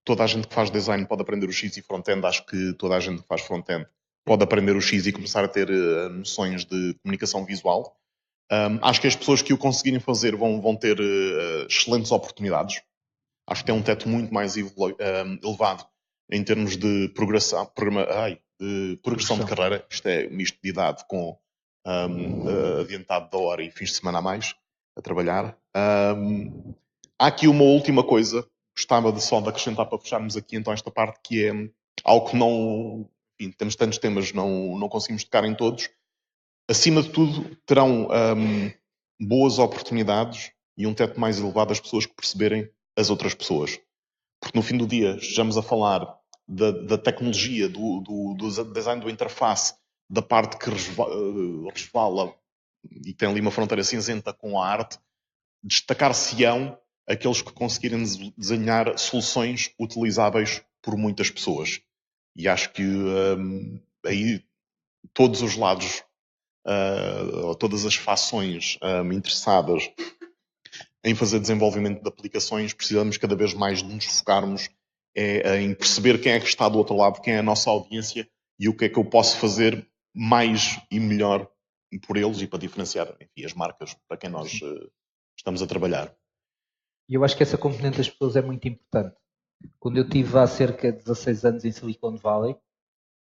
toda a gente que faz design pode aprender o X e front-end, acho que toda a gente que faz front-end pode aprender o X e começar a ter noções de comunicação visual. Acho que as pessoas que o conseguirem fazer vão ter excelentes oportunidades. Acho que tem um teto muito mais elevado em termos de progressão de carreira. Isto é misto de idade com adiantado da hora e fins de semana a mais a trabalhar. Há aqui uma última coisa, gostava só de acrescentar para fecharmos aqui então esta parte, que é algo que não... Enfim, temos tantos temas, não conseguimos tocar em todos. Acima de tudo, terão boas oportunidades e um teto mais elevado as pessoas que perceberem as outras pessoas. Porque no fim do dia estejamos a falar da tecnologia, do design do interface, da parte que resvala e tem ali uma fronteira cinzenta com a arte, destacar-se-ão aqueles que conseguirem desenhar soluções utilizáveis por muitas pessoas. E acho que aí todos os lados, todas as fações interessadas em fazer desenvolvimento de aplicações, precisamos cada vez mais de nos focarmos em perceber quem é que está do outro lado, quem é a nossa audiência e o que é que eu posso fazer mais e melhor por eles e para diferenciar, enfim, as marcas para quem nós estamos a trabalhar. E eu acho que essa componente das pessoas é muito importante. Quando eu estive há cerca de 16 anos em Silicon Valley,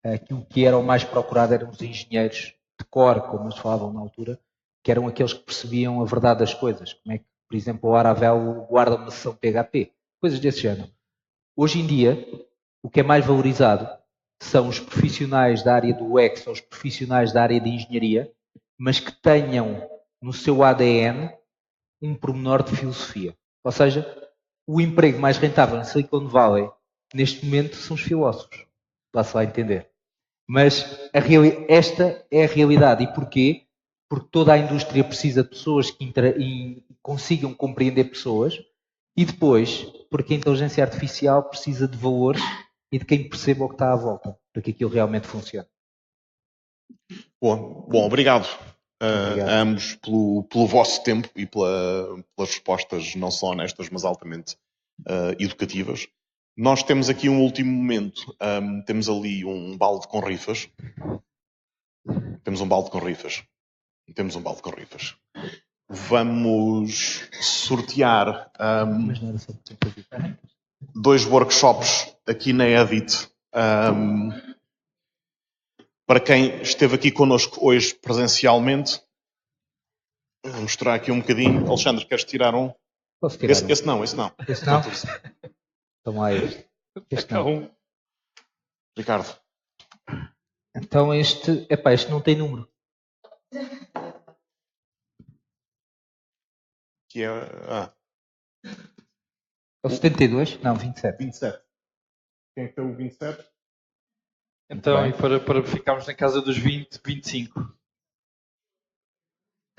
aquilo que era o mais procurado eram os engenheiros de core, como eles falavam na altura, que eram aqueles que percebiam a verdade das coisas. Como é que, por exemplo, o Laravel guarda uma sessão PHP. Coisas desse género. Hoje em dia, o que é mais valorizado são os profissionais da área do UX ou os profissionais da área de engenharia, mas que tenham no seu ADN um pormenor de filosofia. Ou seja, o emprego mais rentável em Silicon Valley, neste momento, são os filósofos. Vá-se lá entender. Mas esta é a realidade. E porquê? Porque toda a indústria precisa de pessoas que consigam compreender pessoas e depois, porque a inteligência artificial precisa de valores e de quem perceba o que está à volta, para que aquilo realmente funcione. Bom, obrigado. A ambos pelo vosso tempo e pelas respostas não só honestas, mas altamente educativas. Nós temos aqui um último momento. Temos ali um balde com rifas. Temos um balde com rifas. Vamos sortear 2 workshops aqui na Edit. Para quem esteve aqui connosco hoje presencialmente, vou mostrar aqui um bocadinho. Alexandre, queres tirar um? Posso tirar um? Esse não. Esse não? Então lá este. Este não. Ricardo. Então este não tem número. Que é... É o 72? Não, 27. 27. Quem é que tem o 27? Então, e para ficarmos na casa dos 20, 25.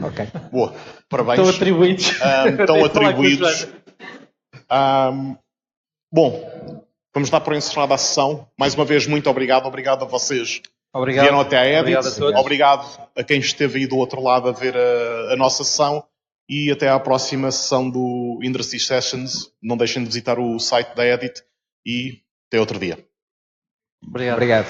Ok. Boa. Parabéns. Estão atribuídos. Estão atribuídos. Bom, vamos dar por encerrada a sessão. Mais uma vez, muito obrigado. Obrigado a vocês. Obrigado. Vieram até a Edit. Obrigado a todos. Obrigado a quem esteve aí do outro lado a ver a nossa sessão. E até à próxima sessão do Industry Sessions. Não deixem de visitar o site da Edit. E até outro dia. Obrigado. Obrigado.